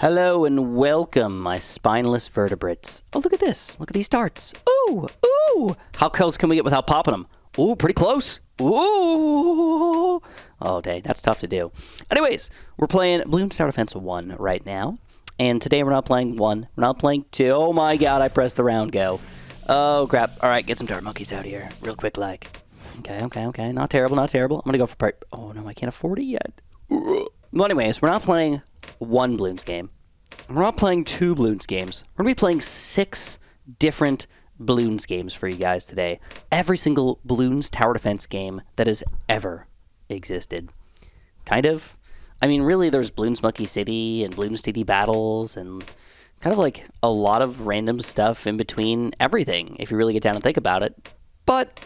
Hello and welcome, my spineless vertebrates. Oh, look at this. Look at these darts. Ooh, ooh. How close can we get without popping them? Ooh, pretty close. Ooh. Oh, dang, that's tough to do. Anyways, we're playing Bloons Tower Defense 1 right now. And today we're not playing 1. We're not playing 2. Oh my god, I pressed the round go. Oh, crap. All right, get some dart monkeys out here real quick like. Okay. Not terrible, not terrible. I'm going to go for part... Oh, no, I can't afford it yet. Well, anyways, we're not playing 1 Bloons game. We're not playing 2 Bloons games. We're going to be playing 6 different Bloons games for you guys today. Every single Bloons Tower Defense game that has ever existed. Kind of. I mean, really, there's Bloons Monkey City and Bloons TD Battles and kind of like a lot of random stuff in between everything, if you really get down and think about it. But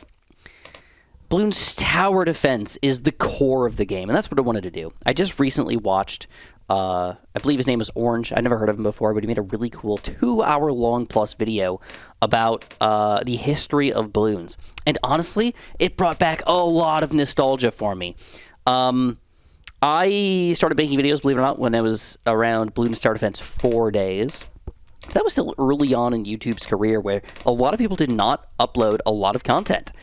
Bloons Tower Defense is the core of the game, and that's what I wanted to do. I just recently watched, I believe his name is Orange. I never heard of him before, but he made a really cool 2-hour-long plus video about the history of Bloons. And honestly, it brought back a lot of nostalgia for me. I started making videos, believe it or not, when I was around Bloons Tower Defense 4 days. That was still early on in YouTube's career where a lot of people did not upload a lot of content,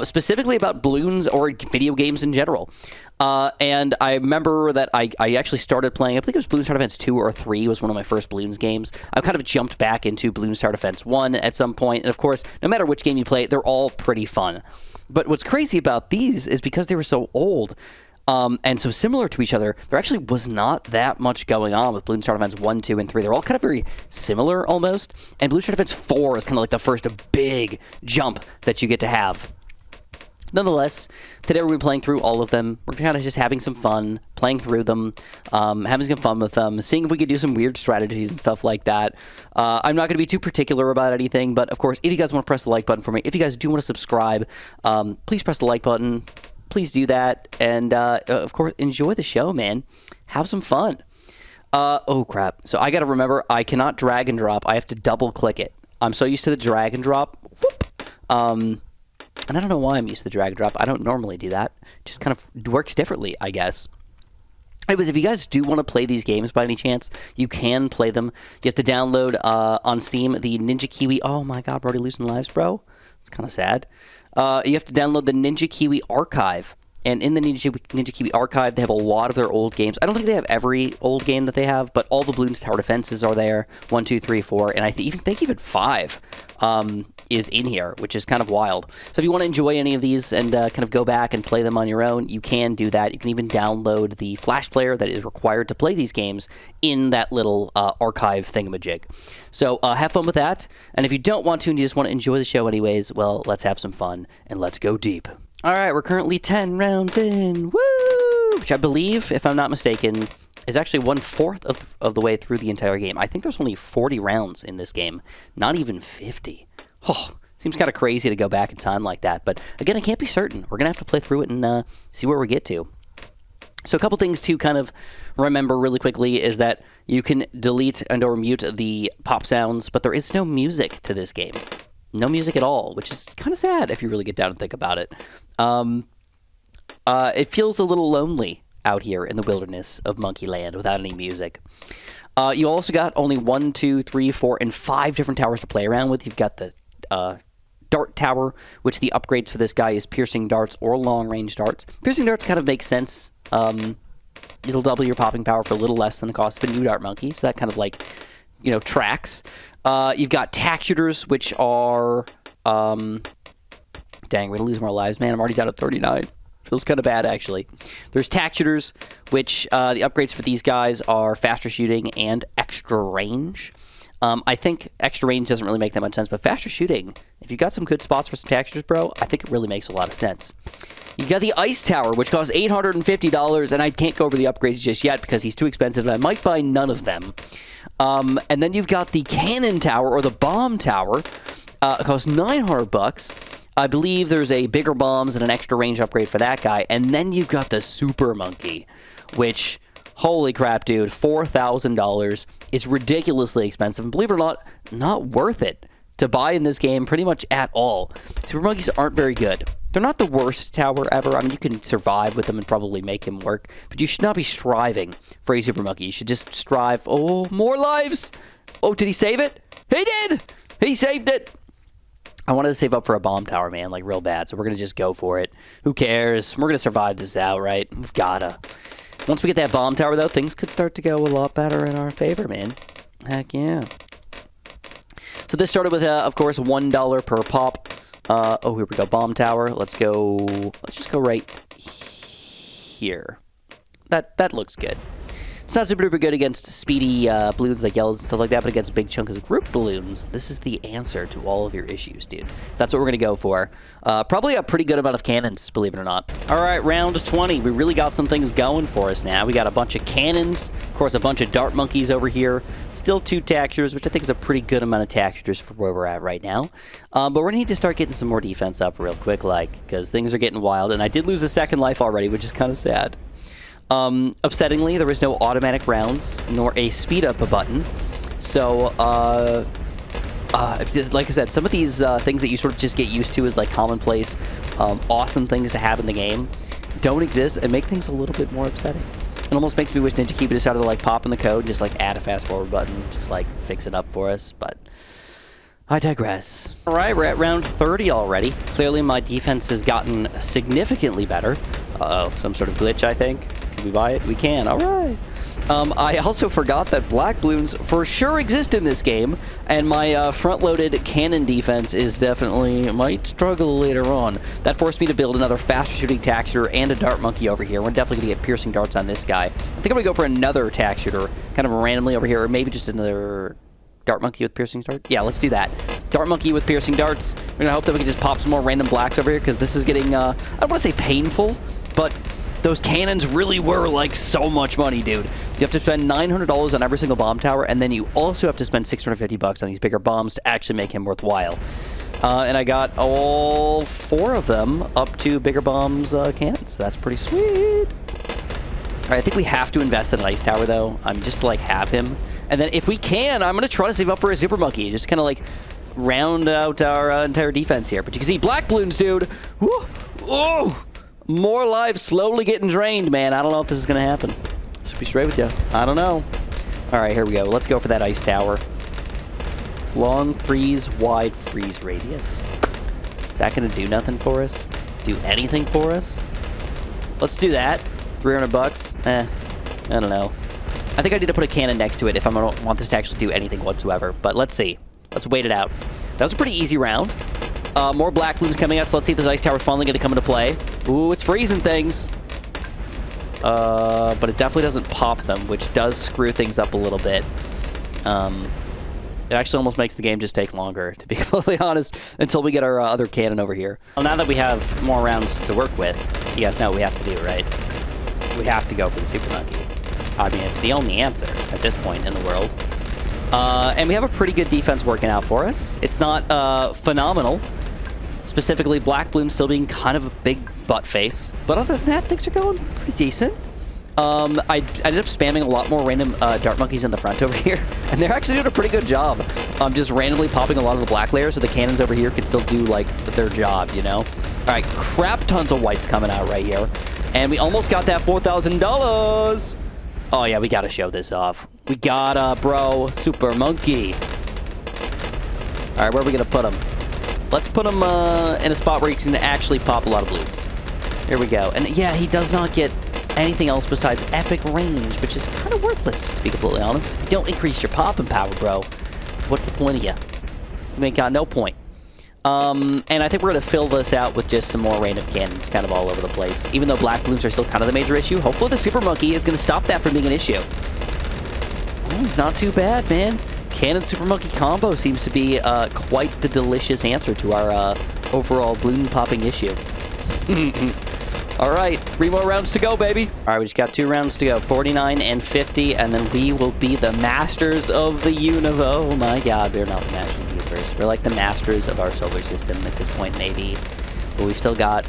specifically about Bloons or video games in general. And I remember that I actually started playing, I think it was Bloons Tower Defense 2 or 3 was one of my first Bloons games. I kind of jumped back into Bloons Tower Defense 1 at some point. And of course, no matter which game you play, they're all pretty fun. But what's crazy about these is because they were so old, and so similar to each other, there actually was not that much going on with Bloons Tower Defense 1, 2, and 3. They're all kind of very similar almost. And Bloons Tower Defense 4 is kind of like the first big jump that you get to have. Nonetheless, today we're playing through all of them. We're kind of just having some fun, playing through them, having some fun with them, seeing if we could do some weird strategies and stuff like that. I'm not going to be too particular about anything, but of course, if you guys want to press the like button for me, if you guys do want to subscribe, please press the like button. Please do that, and of course, enjoy the show, man. Have some fun. Oh, crap. So I got to remember, I cannot drag and drop. I have to double-click it. I'm so used to the drag and drop. Whoop. And I don't know why I'm used to the drag and drop. I don't normally do that. It just kind of works differently, I guess. Anyways, if you guys do want to play these games by any chance, you can play them. You have to download on Steam the Ninja Kiwi. Oh, my God, we're already losing lives, bro. It's kind of sad. You have to download the Ninja Kiwi Archive. And in the Ninja Kiwi Archive, they have a lot of their old games. I don't think they have every old game that they have, but all the Bloons Tower Defenses are there. 1, 2, 3, 4, and I think even 5 is in here, which is kind of wild. So if you want to enjoy any of these and kind of go back and play them on your own, you can do that. You can even download the Flash player that is required to play these games in that little archive thingamajig. So have fun with that. And if you don't want to and you just want to enjoy the show anyways, well, let's have some fun and let's go deep. All right, we're currently 10 rounds in, woo! Which I believe, if I'm not mistaken, is actually 1/4 of the way through the entire game. I think there's only 40 rounds in this game, not even 50. Oh, seems kind of crazy to go back in time like that. But again, I can't be certain. We're going to have to play through it and see where we get to. So a couple things to kind of remember really quickly is that you can delete and or mute the pop sounds, but there is no music to this game. No music at all, which is kind of sad if you really get down and think about it. It feels a little lonely out here in the wilderness of Monkey Land without any music. You also got only 1, 2, 3, 4, and 5 different towers to play around with. You've got the Dart Tower, which the upgrades for this guy is Piercing Darts or Long Range Darts. Piercing Darts kind of makes sense. It'll double your popping power for a little less than the cost of a new Dart Monkey, so that kind of like, you know, tracks. You've got Tack Shooters, which are... Dang, we're going to lose more lives. Man, I'm already down to 39. Feels kind of bad, actually. There's Tack Shooters, which the upgrades for these guys are faster shooting and extra range. I think extra range doesn't really make that much sense, but faster shooting, if you've got some good spots for some Tack Shooters, bro, I think it really makes a lot of sense. You got the Ice Tower, which costs $850, and I can't go over the upgrades just yet because he's too expensive, and I might buy none of them. And then you've got the Cannon Tower, or the Bomb Tower. It costs $900. I believe there's a bigger bombs and an extra range upgrade for that guy. And then you've got the Super Monkey, which, holy crap, dude, $4,000 is ridiculously expensive. And believe it or not worth it to buy in this game pretty much at all. Super Monkeys aren't very good. They're not the worst tower ever. I mean, you can survive with them and probably make him work, but you should not be striving for a Super Monkey. You should just strive. Oh, more lives! Oh, did he save it? He did! He saved it! I wanted to save up for a bomb tower, man, like real bad, so we're going to just go for it. Who cares? We're going to survive this out, right? We've gotta. Once we get that bomb tower, though, things could start to go a lot better in our favor, man. Heck yeah. So this started with, of course, $1 per pop. Oh, here we go. Bomb tower. Let's go. Let's just go right here. That looks good. It's not super duper good against speedy balloons like yellows and stuff like that, but against big chunks of group balloons, this is the answer to all of your issues, dude. That's what we're going to go for. Probably a pretty good amount of cannons, believe it or not. All right, round 20. We really got some things going for us now. We got a bunch of cannons, of course, a bunch of dart monkeys over here. Still 2 tactures, which I think is a pretty good amount of tactures for where we're at right now. But we're going to need to start getting some more defense up real quick, because things are getting wild. And I did lose a second life already, which is kind of sad. Upsettingly, there was no automatic rounds, nor a speed up button. So, like I said, some of these things that you sort of just get used to as like commonplace, awesome things to have in the game don't exist and make things a little bit more upsetting. It almost makes me wish Ninja Keep decided to like pop in the code and just like add a fast forward button, just like fix it up for us, but I digress. All right, we're at round 30 already. Clearly my defense has gotten significantly better. Uh-oh, some sort of glitch, I think. Can we buy it? We can. All right. I also forgot that black balloons for sure exist in this game, and my front-loaded cannon defense is definitely might struggle later on. That forced me to build another faster shooting tack shooter and a dart monkey over here. We're definitely going to get piercing darts on this guy. I think I'm going to go for another tack shooter kind of randomly over here, or maybe just another dart monkey with piercing darts? Yeah, let's do that. Dart monkey with piercing darts. We're going to hope that we can just pop some more random blacks over here, because this is getting, I don't want to say painful, but those cannons really were, like, so much money, dude. You have to spend $900 on every single bomb tower, and then you also have to spend $650 on these bigger bombs to actually make him worthwhile. And I got all 4 of them up to bigger bombs cannons, so that's pretty sweet. All right, I think we have to invest in an ice tower, though, just to, like, have him. And then if we can, I'm going to try to save up for a super monkey, just kind of, like, round out our entire defense here. But you can see black balloons, dude. Woo! Oh! More lives slowly getting drained, man. I don't know if this is going to happen. Just be straight with you. I don't know. All right, here we go. Let's go for that ice tower. Long freeze, wide freeze radius. Is that going to do nothing for us? Do anything for us? Let's do that. $300? I don't know. I think I need to put a cannon next to it if I'm going to want this to actually do anything whatsoever. But let's see. Let's wait it out. That was a pretty easy round. More black balloons coming out, so let's see if this ice tower is finally going to come into play. Ooh, it's freezing things. But it definitely doesn't pop them, which does screw things up a little bit. It actually almost makes the game just take longer, to be completely honest, until we get our other cannon over here. Well, now that we have more rounds to work with, you guys know what we have to do, right? We have to go for the Super Monkey. I mean, it's the only answer at this point in the world. And we have a pretty good defense working out for us. It's not phenomenal. Specifically, black balloon still being kind of a big butt face. But other than that, things are going pretty decent. I ended up spamming a lot more random dart monkeys in the front over here. And they're actually doing a pretty good job. Just randomly popping a lot of the black layers so the cannons over here can still do, like, their job, you know? All right, crap tons of whites coming out right here. And we almost got that $4,000. Oh, yeah, we got to show this off. We gotta, bro. Super Monkey. All right, where are we going to put him? Let's put him in a spot where he can actually pop a lot of balloons. Here we go. And, yeah, he does not get anything else besides epic range, which is kind of worthless, to be completely honest. If you don't increase your popping power, bro, what's the point of you? You ain't got no point. And I think we're going to fill this out with just some more random cannons kind of all over the place. Even though black balloons are still kind of the major issue, hopefully the Super Monkey is going to stop that from being an issue. Oh, it's not too bad, man. Cannon Super Monkey combo seems to be quite the delicious answer to our overall balloon popping issue. All right, 3 more rounds to go, baby. All right, we just got 2 rounds to go, 49 and 50, and then we will be the masters of the universe. Oh my God, we're not the masters of the universe. We're like the masters of our solar system at this point, maybe. But we've still got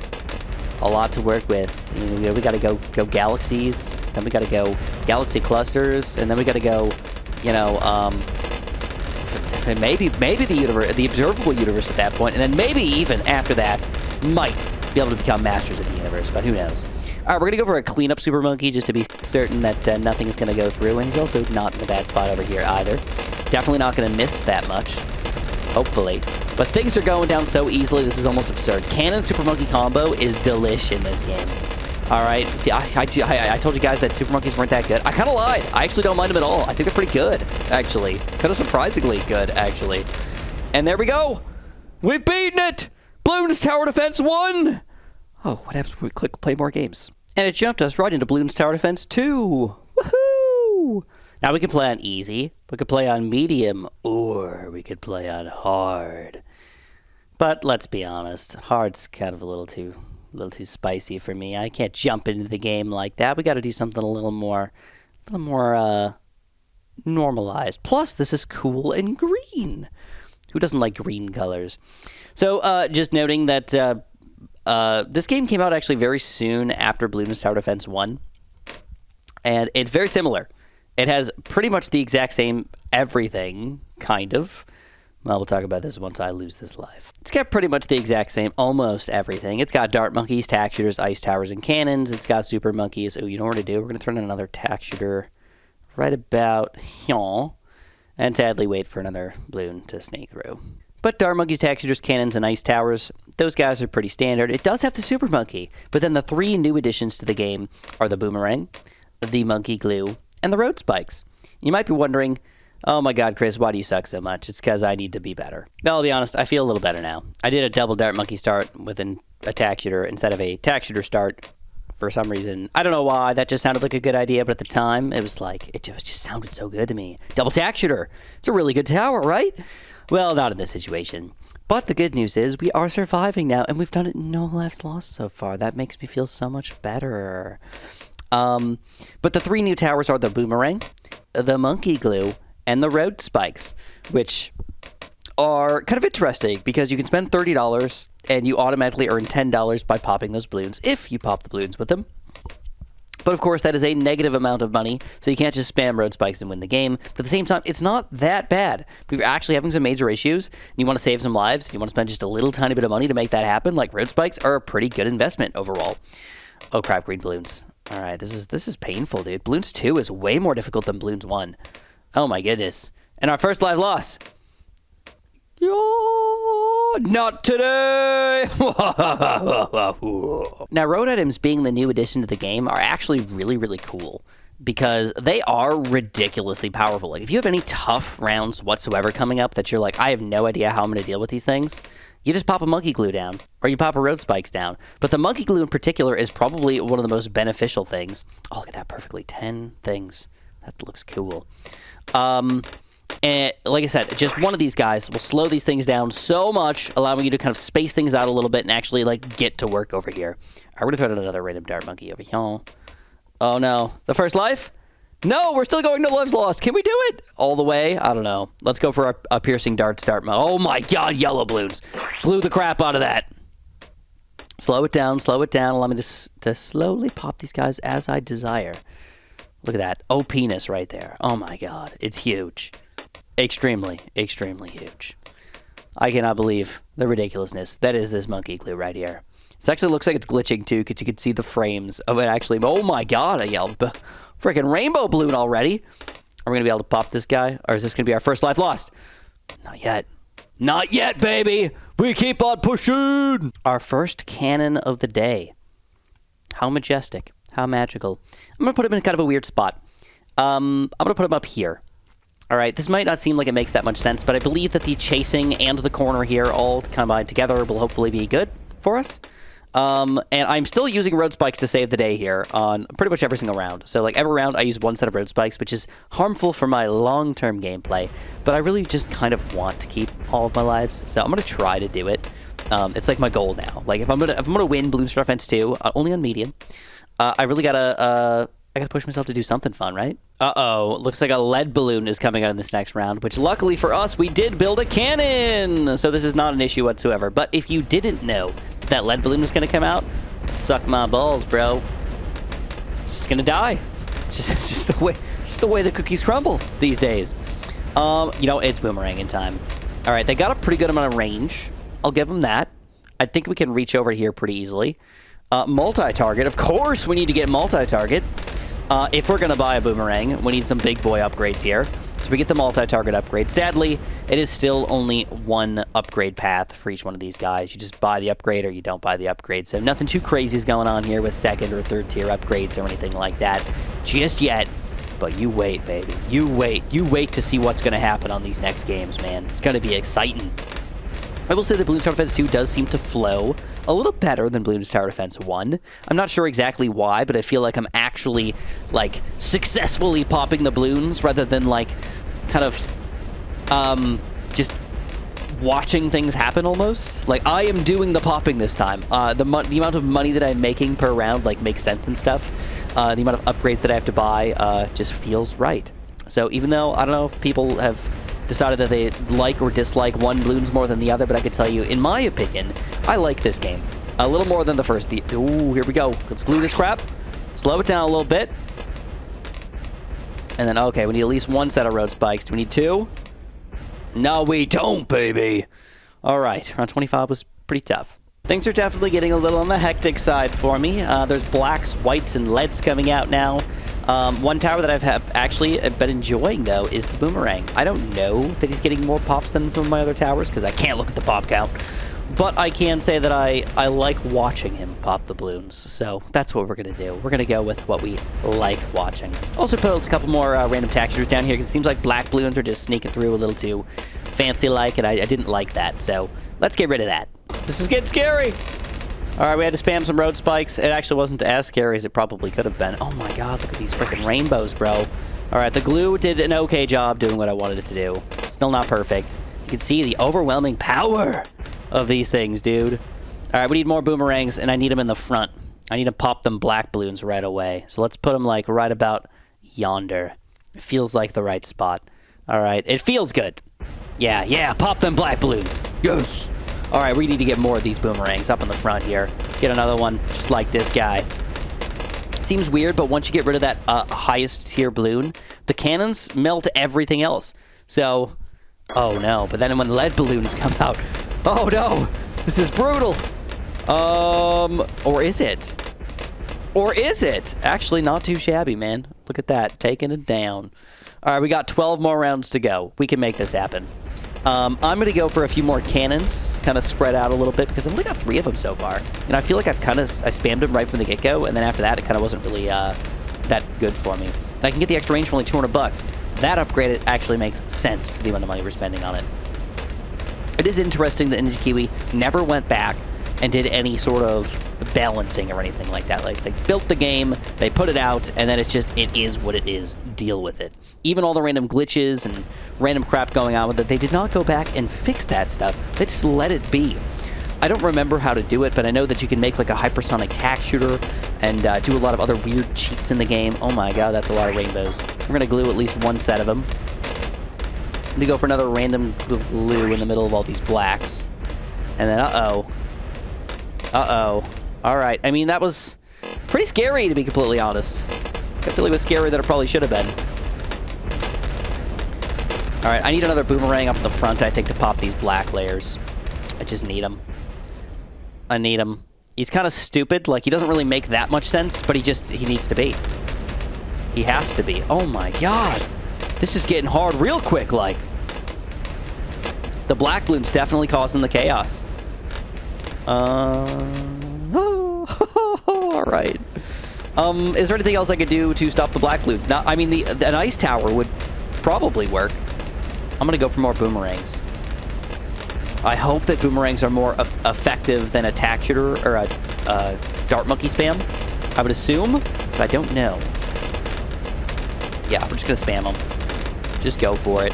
a lot to work with. You know, we got to go galaxies, then we got to go galaxy clusters, and then we got to go, you know, maybe the universe, the observable universe at that point, and then maybe even after that, might be able to become masters of the universe, but who knows. All right, we're going to go for a cleanup Super Monkey just to be certain that nothing is going to go through, and he's also not in a bad spot over here either. Definitely not going to miss that much, hopefully. But things are going down so easily, this is almost absurd. Cannon Super Monkey combo is delish in this game. All right, I told you guys that Super Monkeys weren't that good. I kind of lied. I actually don't mind them at all. I think they're pretty good, actually. Kind of surprisingly good, actually. And there we go. We've beaten it! Bloons Tower Defense 1! Oh, what happens when we click play more games? And it jumped us right into Bloons Tower Defense 2! Woohoo! Now we can play on easy, we could play on medium, or we could play on hard. But let's be honest, hard's kind of a little too spicy for me. I can't jump into the game like that. We got to do something a little more normalized. Plus, this is cool and green. Who doesn't like green colors? So, just noting that this game came out actually very soon after Bloons Tower Defense 1. And it's very similar. It has pretty much the exact same everything, kind of. Well, we'll talk about this once I lose this live. It's got pretty much the exact same, almost everything. It's got dart monkeys, tack shooters, ice towers, and cannons. It's got super monkeys. Oh, you know what to do? We're going to throw in another tack shooter right about here. And sadly wait for another balloon to sneak through. But dart monkeys, tack shooters, cannons, and ice towers, those guys are pretty standard. It does have the super monkey, but then the 3 new additions to the game are the boomerang, the monkey glue, and the road spikes. You might be wondering, oh my god, Chris, why do you suck so much? It's because I need to be better. Well, I'll be honest, I feel a little better now. I did a double dart monkey start with a tack shooter instead of a tack shooter start for some reason. I don't know why, that just sounded like a good idea, but at the time, it was like, it just sounded so good to me. Double tack shooter. It's a really good tower, right? Well, not in this situation. But the good news is we are surviving now, and we've done it no lives lost so far. That makes me feel so much better. But the 3 new towers are the boomerang, the monkey glue, and the road spikes, which are kind of interesting because you can spend $30 and you automatically earn $10 by popping those balloons if you pop the balloons with them. But of course, that is a negative amount of money, so you can't just spam road spikes and win the game. But at the same time, it's not that bad. If you're actually having some major issues, and you want to save some lives, and you want to spend just a little tiny bit of money to make that happen, like road spikes are a pretty good investment overall. Oh crap, green balloons. All right, this is painful, dude. Bloons 2 is way more difficult than Bloons 1. Oh my goodness. And our first live loss. Not today! Now, road items being the new addition to the game are actually really, really cool because they are ridiculously powerful. Like, if you have any tough rounds whatsoever coming up that you're like, I have no idea how I'm going to deal with these things, you just pop a monkey glue down or you pop a road spikes down. But the monkey glue in particular is probably one of the most beneficial things. Oh, look at that perfectly. 10 things. That looks cool. And like I said, just one of these guys will slow these things down so much, allowing you to kind of space things out a little bit and actually, like, get to work over here. All right, we're going to throw out another random dart monkey over here. Oh, no. The first life? No, we're still going to lives lost. Can we do it? All the way? I don't know. Let's go for a piercing dart start. Oh, my God, yellow balloons. Blew the crap out of that. Slow it down, slow it down. Allow me to slowly pop these guys as I desire. Look at that. Oh, penis right there. Oh, my God. It's huge. Extremely, extremely huge. I cannot believe the ridiculousness that is this monkey glue right here. It actually looks like it's glitching too, because you can see the frames of it actually. Oh my god, I yelled. Freaking rainbow balloon already. Are we going to be able to pop this guy? Or is this going to be our first life lost? Not yet. Not yet, baby! We keep on pushing! Our first cannon of the day. How majestic. How magical. I'm going to put him in kind of a weird spot. I'm going to put him up here. All right, this might not seem like it makes that much sense, but I believe that the chasing and the corner here all combined together will hopefully be good for us. And I'm still using road spikes to save the day here on pretty much every single round. So, like, every round I use one set of road spikes, which is harmful for my long-term gameplay. But I really just kind of want to keep all of my lives, so I'm going to try to do it. It's like my goal now. Like, if I'm gonna win Bloons Tower Defense 2, only on medium, I really gotta push myself to do something fun, right? Uh-oh, looks like a lead balloon is coming out in this next round, which luckily for us, we did build a cannon! So this is not an issue whatsoever. But if you didn't know that lead balloon was going to come out, suck my balls, bro. Just going to die. Just the way the cookies crumble these days. You know, it's boomerang in time. All right, they got a pretty good amount of range. I'll give them that. I think we can reach over here pretty easily. Multi-target. Of course we need to get multi-target. If we're going to buy a boomerang, we need some big boy upgrades here. So we get the multi-target upgrade. Sadly, it is still only one upgrade path for each one of these guys. You just buy the upgrade or you don't buy the upgrade. So nothing too crazy is going on here with second or third tier upgrades or anything like that just yet. But you wait, baby. You wait. You wait to see what's going to happen on these next games, man. It's going to be exciting. I will say that Bloons Tower Defense 2 does seem to flow a little better than Bloons Tower Defense 1. I'm not sure exactly why, but I feel like I'm actually, like, successfully popping the balloons rather than, like, kind of, just watching things happen almost. Like, I am doing the popping this time. The amount of money that I'm making per round, like, makes sense and stuff. The amount of upgrades that I have to buy just feels right. So even though, I don't know if people have decided that they like or dislike one Bloons more than the other, but I could tell you, in my opinion, I like this game a little more than the first. Ooh, here we go. Let's glue this crap. Slow it down a little bit. And then, okay, we need at least one set of road spikes. Do we need two? No, we don't, baby. All right, round 25 was pretty tough. Things are definitely getting a little on the hectic side for me. There's blacks, whites, and leads coming out now. One tower that I've actually been enjoying, though, is the boomerang. I don't know that he's getting more pops than some of my other towers, because I can't look at the pop count. But I can say that I like watching him pop the balloons. So that's what we're going to do. We're going to go with what we like watching. Also put a couple more random textures down here, because it seems like black balloons are just sneaking through a little too fancy-like, and I didn't like that. So let's get rid of that. This is getting scary. All right, we had to spam some road spikes. It actually wasn't as scary as it probably could have been. Oh my god, look at these freaking rainbows, bro. All right, the glue did an okay job doing what I wanted it to do. Still not perfect. You can see the overwhelming power of these things, dude. All right, we need more boomerangs, and I need them in the front. I need to pop them black balloons right away. So let's put them, like, right about yonder. It feels like the right spot. All right, it feels good. Yeah, pop them black balloons. Yes. All right, we need to get more of these boomerangs up in the front here. Get another one just like this guy. Seems weird, but once you get rid of that highest tier balloon, the cannons melt everything else. So, oh no. But then when lead balloons come out, oh no, this is brutal. Or is it? Or is it? Actually, not too shabby, man. Look at that, taking it down. All right, we got 12 more rounds to go. We can make this happen. I'm going to go for a few more cannons, kind of spread out a little bit, because I've only got 3 of them so far. And I feel like I spammed them right from the get-go, and then after that, it kind of wasn't really that good for me. And I can get the extra range for only 200 bucks. That upgrade, it actually makes sense for the amount of money we're spending on it. It is interesting that Ninja Kiwi never went back and did any sort of balancing or anything like that. Like, they built the game, they put it out, and then it's just, it is what it is. Deal with it. Even all the random glitches and random crap going on with it, they did not go back and fix that stuff. They just let it be. I don't remember how to do it, but I know that you can make like a hypersonic tack shooter and do a lot of other weird cheats in the game. Oh my god, that's a lot of rainbows. We're going to glue at least one set of them. I'm going to go for another random glue in the middle of all these blacks. And then, uh-oh. All right. I mean, that was pretty scary, to be completely honest. I feel like it was scarier than it probably should have been. All right. I need another boomerang up in the front, I think, to pop these black layers. I just need them. I need him. He's kind of stupid. Like, he doesn't really make that much sense, but he needs to be. He has to be. Oh, my God. This is getting hard real quick, like. The black balloon's definitely causing the chaos. All right. Is there anything else I could do to stop the black balloons? Now, I mean, an ice tower would probably work. I'm gonna go for more boomerangs. I hope that boomerangs are more effective than a tack shooter or a dart monkey spam. I would assume, but I don't know. Yeah, we're just gonna spam them. Just go for it.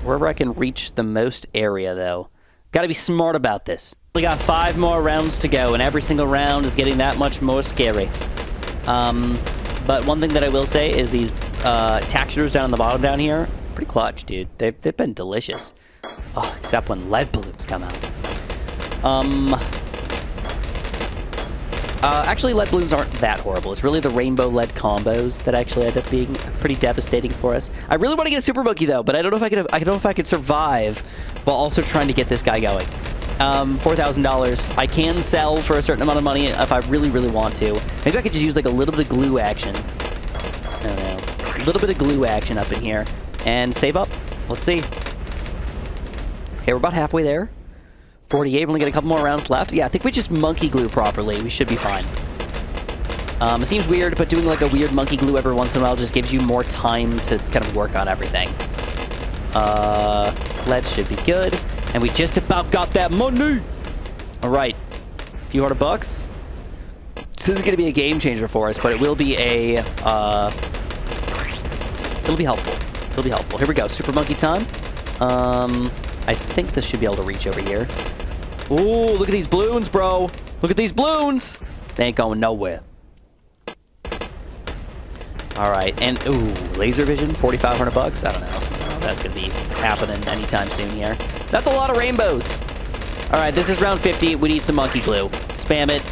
Wherever I can reach the most area, though. Got to be smart about this. We got 5 more rounds to go, and every single round is getting that much more scary. But one thing that I will say is these tack shooters down on the bottom down here, pretty clutch, dude. They've been delicious. Oh, except when lead balloons come out. Actually, lead balloons aren't that horrible. It's really the rainbow lead combos that actually end up being pretty devastating for us. I really want to get a super monkey though, but I don't know if I don't know if I could survive while also trying to get this guy going. $4,000. I can sell for a certain amount of money if I really, really want to. Maybe I could just use like a little bit of glue action. I don't know. A little bit of glue action up in here. And save up. Let's see. Okay, we're about halfway there. 48, we're only got a couple more rounds left. Yeah, I think we just monkey glue properly. We should be fine. It seems weird, but doing like a weird monkey glue every once in a while just gives you more time to kind of work on everything. Lead should be good. And we just about got that money! Alright. A few $100. This isn't going to be a game changer for us, but it will be a, it'll be helpful. It'll be helpful. Here we go. Super monkey time. I think this should be able to reach over here. Ooh, look at these balloons, bro. Look at these balloons. They ain't going nowhere. All right, and ooh, laser vision, $4,500. I don't know. That's gonna be happening anytime soon here. That's a lot of rainbows. All right, this is round 50. We need some monkey glue. Spam it.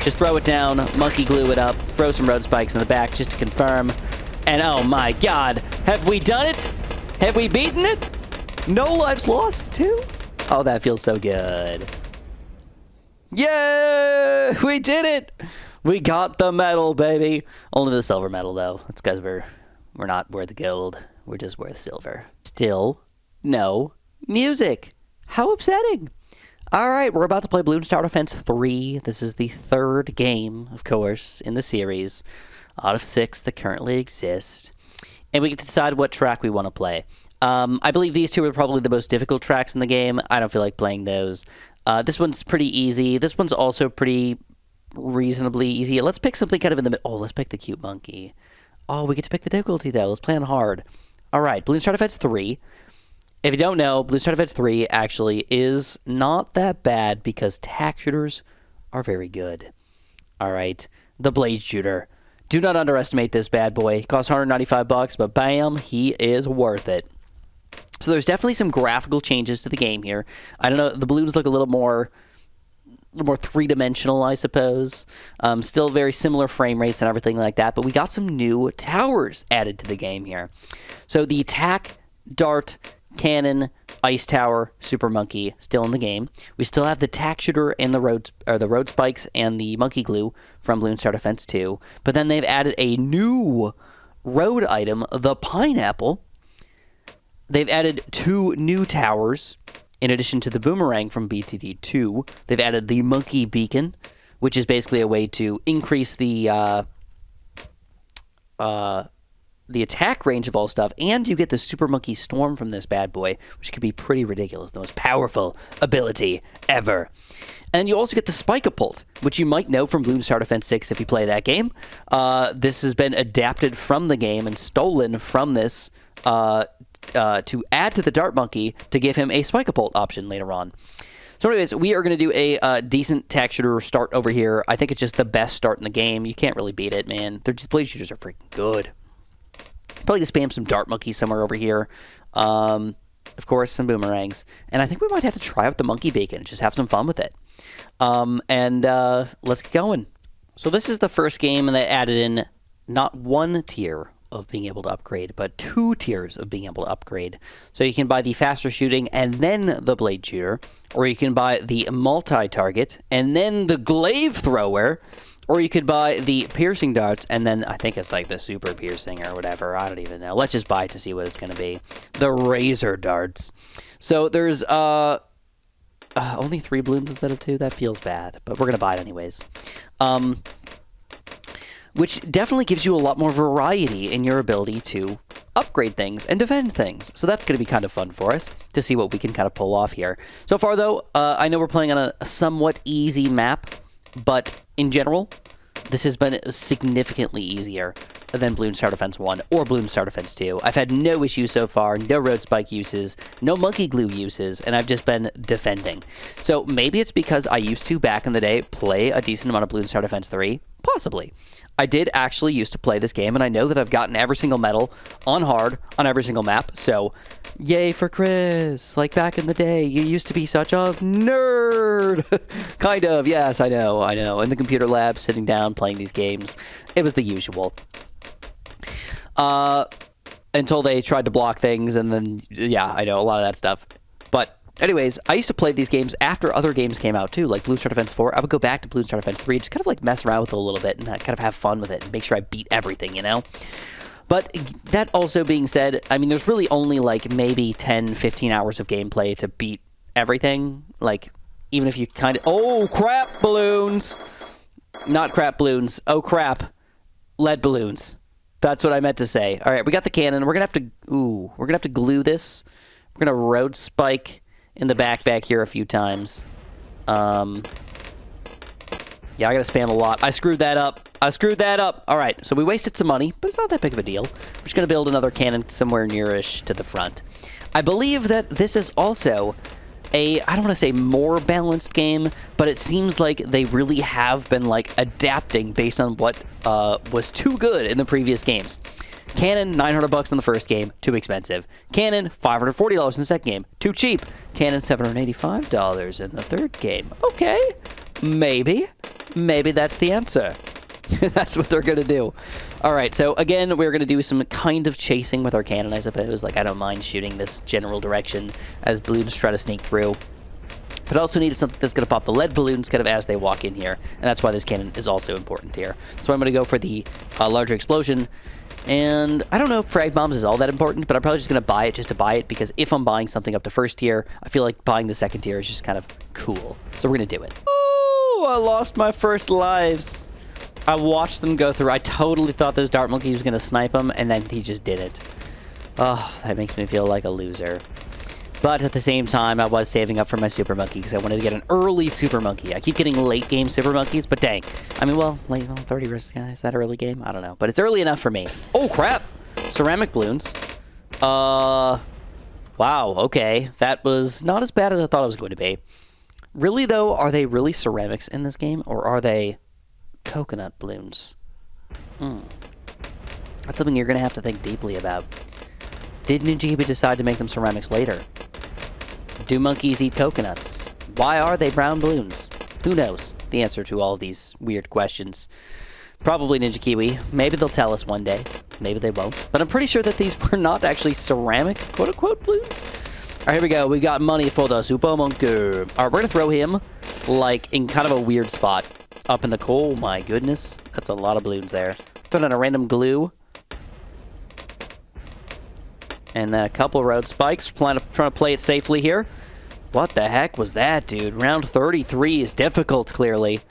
Just throw it down. Monkey glue it up. Throw some road spikes in the back just to confirm. And oh my God, have we done it? Have we beaten it? No lives lost too? Oh, that feels so good. Yeah, we did it. We got the medal, baby. Only the silver medal, though. That's because we're not worth gold. We're just worth silver. Still, no music. How upsetting. All right, we're about to play Bloons Tower Defense 3. This is the third game, of course, in the series out of 6 that currently exist. And we get to decide what track we want to play. I believe these two are probably the most difficult tracks in the game. I don't feel like playing those. This one's pretty easy. This one's also pretty reasonably easy. Let's pick something kind of in the middle. Oh, let's pick the cute monkey. Oh, we get to pick the difficulty, though. Let's play on hard. All right, Bloons Tower Defense 3. If you don't know, Bloons Tower Defense 3 actually is not that bad because tack shooters are very good. All right, the blade shooter. Do not underestimate this bad boy. It costs $195, but bam, he is worth it. So there's definitely some graphical changes to the game here. I don't know, the balloons look a little more three-dimensional, I suppose. Still very similar frame rates and everything like that, but we got some new towers added to the game here. So the attack, dart, cannon, ice tower, super monkey still in the game. We still have the tack shooter and the road spikes and the monkey glue from Bloons Tower Defense 2. But then they've added a new road item, the pineapple. They've added 2 new towers, in addition to the boomerang from BTD 2. They've added the monkey beacon, which is basically a way to increase the attack range of all stuff, and you get the super monkey storm from this bad boy, which could be pretty ridiculous. The most powerful ability ever. And you also get the Spike-a-Pult, which you might know from Bloons Tower Defense 6 if you play that game. This has been adapted from the game and stolen from this to add to the Dart Monkey to give him a Spike-a-Pult option later on. So anyways, we are going to do a decent tack shooter start over here. I think it's just the best start in the game. You can't really beat it, man. Blade shooters are freaking good. Probably just spam some Dart Monkey somewhere over here. Of course, some boomerangs. And I think we might have to try out the monkey bacon. Just have some fun with it. Let's get going. So this is the first game that added in not one tier of being able to upgrade, but 2 tiers of being able to upgrade. So you can buy the faster shooting and then the blade shooter, or you can buy the multi-target and then the glaive thrower, or you could buy the piercing darts and then I think it's like the super piercing or whatever. I don't even know. Let's just buy it to see what it's going to be. The razor darts. So there's only 3 balloons instead of 2. That feels bad, but we're going to buy it anyways. Which definitely gives you a lot more variety in your ability to upgrade things and defend things. So that's going to be kind of fun for us to see what we can kind of pull off here. So far, though, I know we're playing on a somewhat easy map, but in general, this has been significantly easier than Bloons Tower Defense 1 or Bloons Tower Defense 2. I've had no issues so far, no road spike uses, no monkey glue uses, and I've just been defending. So maybe it's because I used to, back in the day, play a decent amount of Bloons Tower Defense 3. Possibly. I did actually used to play this game, and I know that I've gotten every single medal on hard on every single map, so yay for Chris. Like back in the day, you used to be such a nerd. Kind of, yes, I know. In the computer lab, sitting down, playing these games. It was the usual. Until they tried to block things, and then, yeah, I know, a lot of that stuff. But Anyways, I used to play these games after other games came out too, like Bloons Star Defense 4. I would go back to Bloons Star Defense 3 and just kind of like mess around with it a little bit and kind of have fun with it and make sure I beat everything, you know? But that also being said, I mean, there's really only like maybe 10, 15 hours of gameplay to beat everything. Like, even if you kind of... Oh, crap, balloons! Not crap balloons. Oh, crap. Lead balloons. That's what I meant to say. All right, we got the cannon. We're going to have to... Ooh, we're going to have to glue this. We're going to road spike in the back here a few times. Yeah, I gotta spam a lot. I screwed that up. All right, so we wasted some money, but it's not that big of a deal. We're just gonna build another cannon somewhere nearish to the front. I believe that this is also I don't want to say more balanced game, but it seems like they really have been like adapting based on what was too good in the previous games. Cannon, $900 in the first game, too expensive. Cannon, $540 in the second game, too cheap. Cannon, $785 in the third game. Okay, maybe that's the answer. That's what they're going to do. All right, so again, we're going to do some kind of chasing with our cannon, I suppose. Like, I don't mind shooting this general direction as balloons try to sneak through. But I also needed something that's going to pop the lead balloons kind of as they walk in here. And that's why this cannon is also important here. So I'm going to go for the larger explosion. And I don't know if frag bombs is all that important, but I'm probably just going to buy it just to buy it, because if I'm buying something up to first tier, I feel like buying the second tier is just kind of cool. So we're going to do it. Oh, I lost my first lives. I watched them go through. I totally thought those dart monkeys was going to snipe them, and then he just didn't. Oh, that makes me feel like a loser. But at the same time, I was saving up for my super monkey because I wanted to get an early super monkey. I keep getting late game super monkeys, but dang. I mean, well, 30 versus is that early game? I don't know, but it's early enough for me. Oh crap! Ceramic balloons. Wow. Okay, that was not as bad as I thought it was going to be. Really though, are they really ceramics in this game, or are they coconut balloons? That's something you're gonna have to think deeply about. Did Ninja decide to make them ceramics later? Do monkeys eat coconuts? Why are they brown balloons? Who knows the answer to all of these weird questions? Probably Ninja Kiwi. Maybe they'll tell us one day. Maybe they won't. But I'm pretty sure that these were not actually ceramic, quote-unquote, balloons. All right, here we go. We got money for the super monkey. All right, we're going to throw him, like, in kind of a weird spot. Up in the... Oh, my goodness. That's a lot of balloons there. Throw down a random glue. And then a couple road spikes. Trying to play it safely here. What the heck was that, dude? Round 33 is difficult, clearly.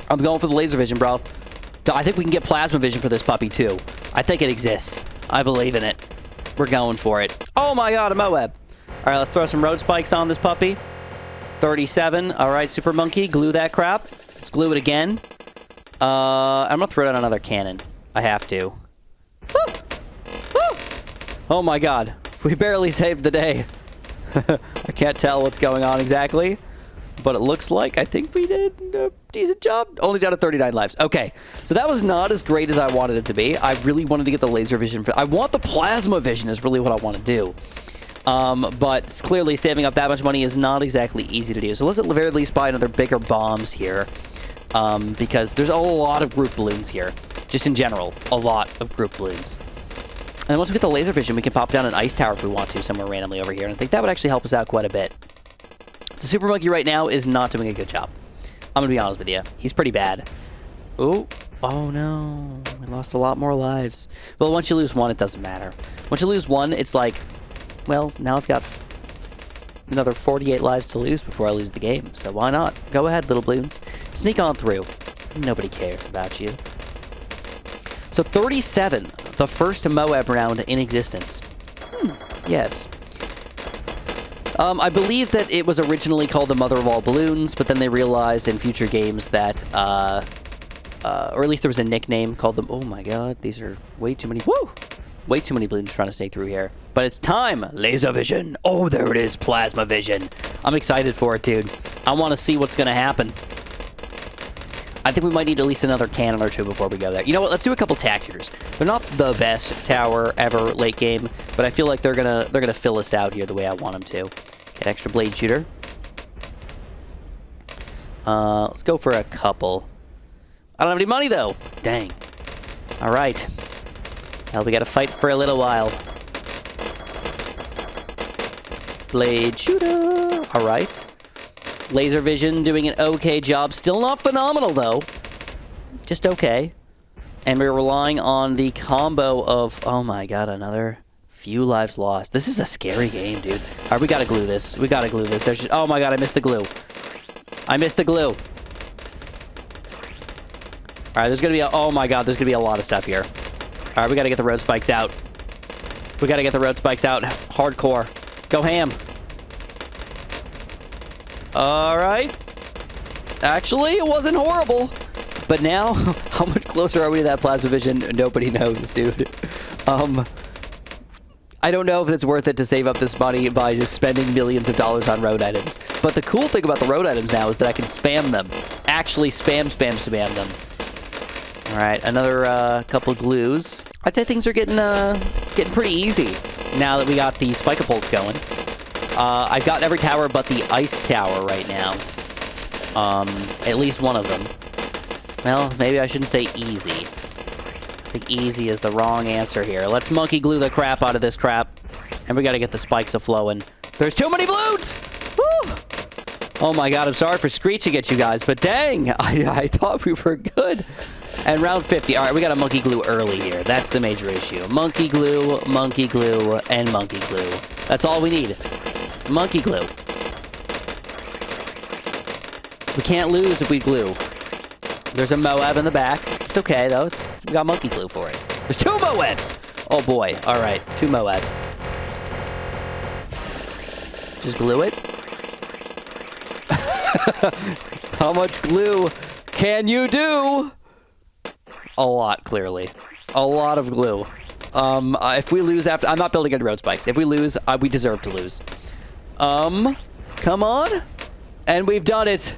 I'm going for the laser vision, bro. I think we can get plasma vision for this puppy, too. I think it exists. I believe in it. We're going for it. Oh, my God, a Moab. All right, let's throw some road spikes on this puppy. 37. All right, super monkey. Glue that crap. Let's glue it again. I'm going to throw down another cannon. I have to. Oh my god, we barely saved the day. I can't tell what's going on exactly, but it looks like I think we did a decent job. Only down to 39 lives. Okay, so that was not as great as I wanted it to be. I really wanted to get the laser vision. I want the plasma vision is really what I want to do. But clearly saving up that much money is not exactly easy to do. So let's at the very least buy another bigger bombs here. Because there's a lot of group balloons here. Just in general, a lot of group balloons. And once we get the laser vision, we can pop down an ice tower if we want to somewhere randomly over here. And I think that would actually help us out quite a bit. So Super Monkey right now is not doing a good job. I'm going to be honest with you. He's pretty bad. Oh no. We lost a lot more lives. Well, once you lose one, it doesn't matter. Once you lose one, it's like, well, now I've got another 48 lives to lose before I lose the game. So why not? Go ahead, little balloons. Sneak on through. Nobody cares about you. So 37, the first Moab round in existence. Yes. I believe that it was originally called the Mother of All Balloons, but then they realized in future games that, or at least there was a nickname called them. Oh my god, these are way too many. Woo! Way too many balloons trying to stay through here. But it's time! Laser vision! Oh, there it is, plasma vision. I'm excited for it, dude. I want to see what's going to happen. I think we might need at least another cannon or two before we go there. You know what? Let's do a couple tactures. They're not the best tower ever late game, but I feel like they're gonna fill us out here the way I want them to. Get extra blade shooter. Let's go for a couple. I don't have any money though. Dang. All right. Well, we gotta fight for a little while. Blade shooter. All right. Laser vision doing an okay job. Still not phenomenal, though. Just okay. And we're relying on the combo of... Oh, my God. Another few lives lost. This is a scary game, dude. All right, we got to glue this. We got to glue this. There's just... Oh, my God. I missed the glue. I missed the glue. All right, there's going to be a... Oh, my God. There's going to be a lot of stuff here. All right, we got to get the road spikes out. We got to get the road spikes out. Hardcore. Go ham. All right. Actually, it wasn't horrible. But now, how much closer are we to that plasma vision? Nobody knows, dude. I don't know if it's worth it to save up this money by just spending millions of dollars on road items. But the cool thing about the road items now is that I can spam them. Actually spam them. All right, another couple of glues. I'd say things are getting pretty easy now that we got the spike-a-pults going. I've got every tower but the ice tower right now. At least one of them. Well, maybe I shouldn't say easy. I think easy is the wrong answer here. Let's monkey glue the crap out of this crap. And we got to get the spikes a-flowing. There's too many balloons! Woo! Oh my God, I'm sorry for screeching at you guys, but dang, I thought we were good. And round 50. All right, we got a monkey glue early here. That's the major issue. Monkey glue, and monkey glue. That's all we need. Monkey glue. We can't lose if we glue. There's a Moab in the back. It's okay, though. We got monkey glue for it. There's 2 Moabs! Oh, boy. All right, 2 Moabs. Just glue it. How much glue can you do? A lot, clearly. A lot of glue. If we lose after... I'm not building any road spikes. If we lose, we deserve to lose. Come on. And we've done it.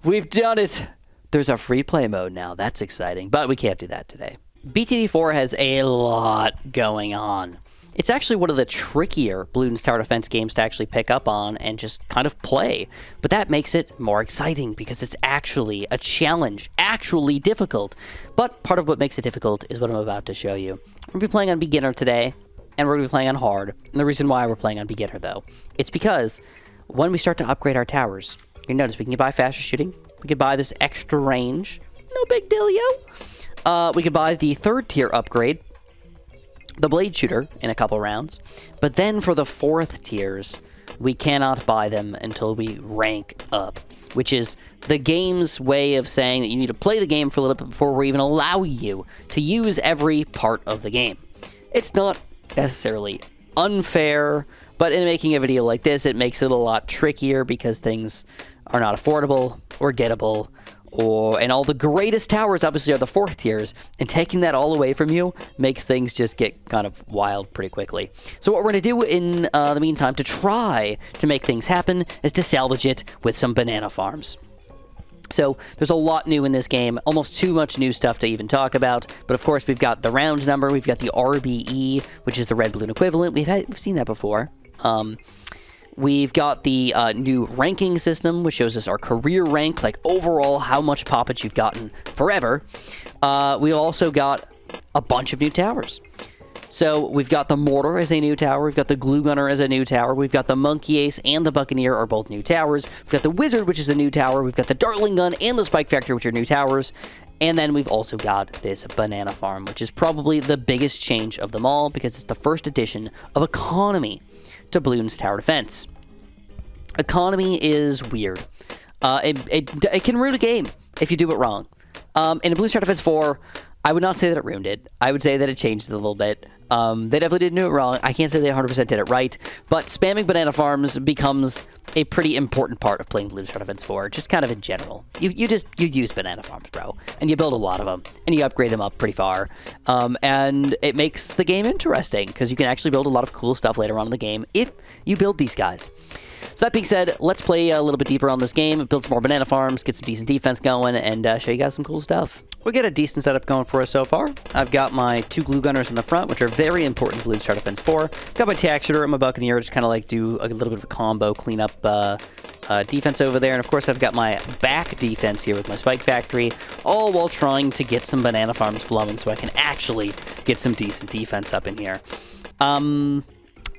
We've done it. There's a free play mode now. That's exciting. But we can't do that today. BTD4 has a lot going on. It's actually one of the trickier Bloons Tower Defense games to actually pick up on and just kind of play. But that makes it more exciting because it's actually a challenge, actually difficult. But part of what makes it difficult is what I'm about to show you. We're going to be playing on beginner today, and we're going to be playing on hard. And the reason why we're playing on beginner, though, it's because when we start to upgrade our towers, you notice we can buy faster shooting. We can buy this extra range. No big dealio. We could buy the 3rd tier upgrade, the blade shooter, in a couple rounds. But then for the 4th tiers, we cannot buy them until we rank up, which is the game's way of saying that you need to play the game for a little bit before we even allow you to use every part of the game. It's not necessarily unfair, but in making a video like this, it makes it a lot trickier because things are not affordable or gettable. And all the greatest towers, obviously, are the 4th tiers, and taking that all away from you makes things just get kind of wild pretty quickly. So what we're going to do in the meantime to try to make things happen is to salvage it with some banana farms. So there's a lot new in this game, almost too much new stuff to even talk about. But of course, we've got the round number, we've got the RBE, which is the red balloon equivalent. We've seen that before. We've got the new ranking system, which shows us our career rank, like overall how much poppage you've gotten forever. We also got a bunch of new towers. So we've got the Mortar as a new tower, we've got the Glue Gunner as a new tower, we've got the Monkey Ace and the Buccaneer are both new towers, we've got the Wizard, which is a new tower, we've got the Dartling Gun and the Spike Factory, which are new towers, and then we've also got this Banana Farm, which is probably the biggest change of them all, because it's the first addition of Economy to Bloons Tower Defense. Economy is weird. It can ruin a game if you do it wrong. In Bloons Tower Defense 4, I would not say that it ruined it. I would say that it changed it a little bit. They definitely didn't do it wrong. I can't say they 100% did it right, but spamming banana farms becomes a pretty important part of playing Bloons Tower Defense 4, just kind of in general. You use banana farms, bro, and you build a lot of them, and you upgrade them up pretty far, and it makes the game interesting, because you can actually build a lot of cool stuff later on in the game if you build these guys. So that being said, let's play a little bit deeper on this game, build some more banana farms, get some decent defense going, and show you guys some cool stuff. We get a decent setup going for us so far. I've got my 2 glue gunners in the front, which are very important in Bloons Tower Defense 4. Got my tack shooter and my buccaneer, just kind of like do a little bit of a combo, clean up defense over there. And of course, I've got my back defense here with my Spike Factory, all while trying to get some banana farms flowing so I can actually get some decent defense up in here.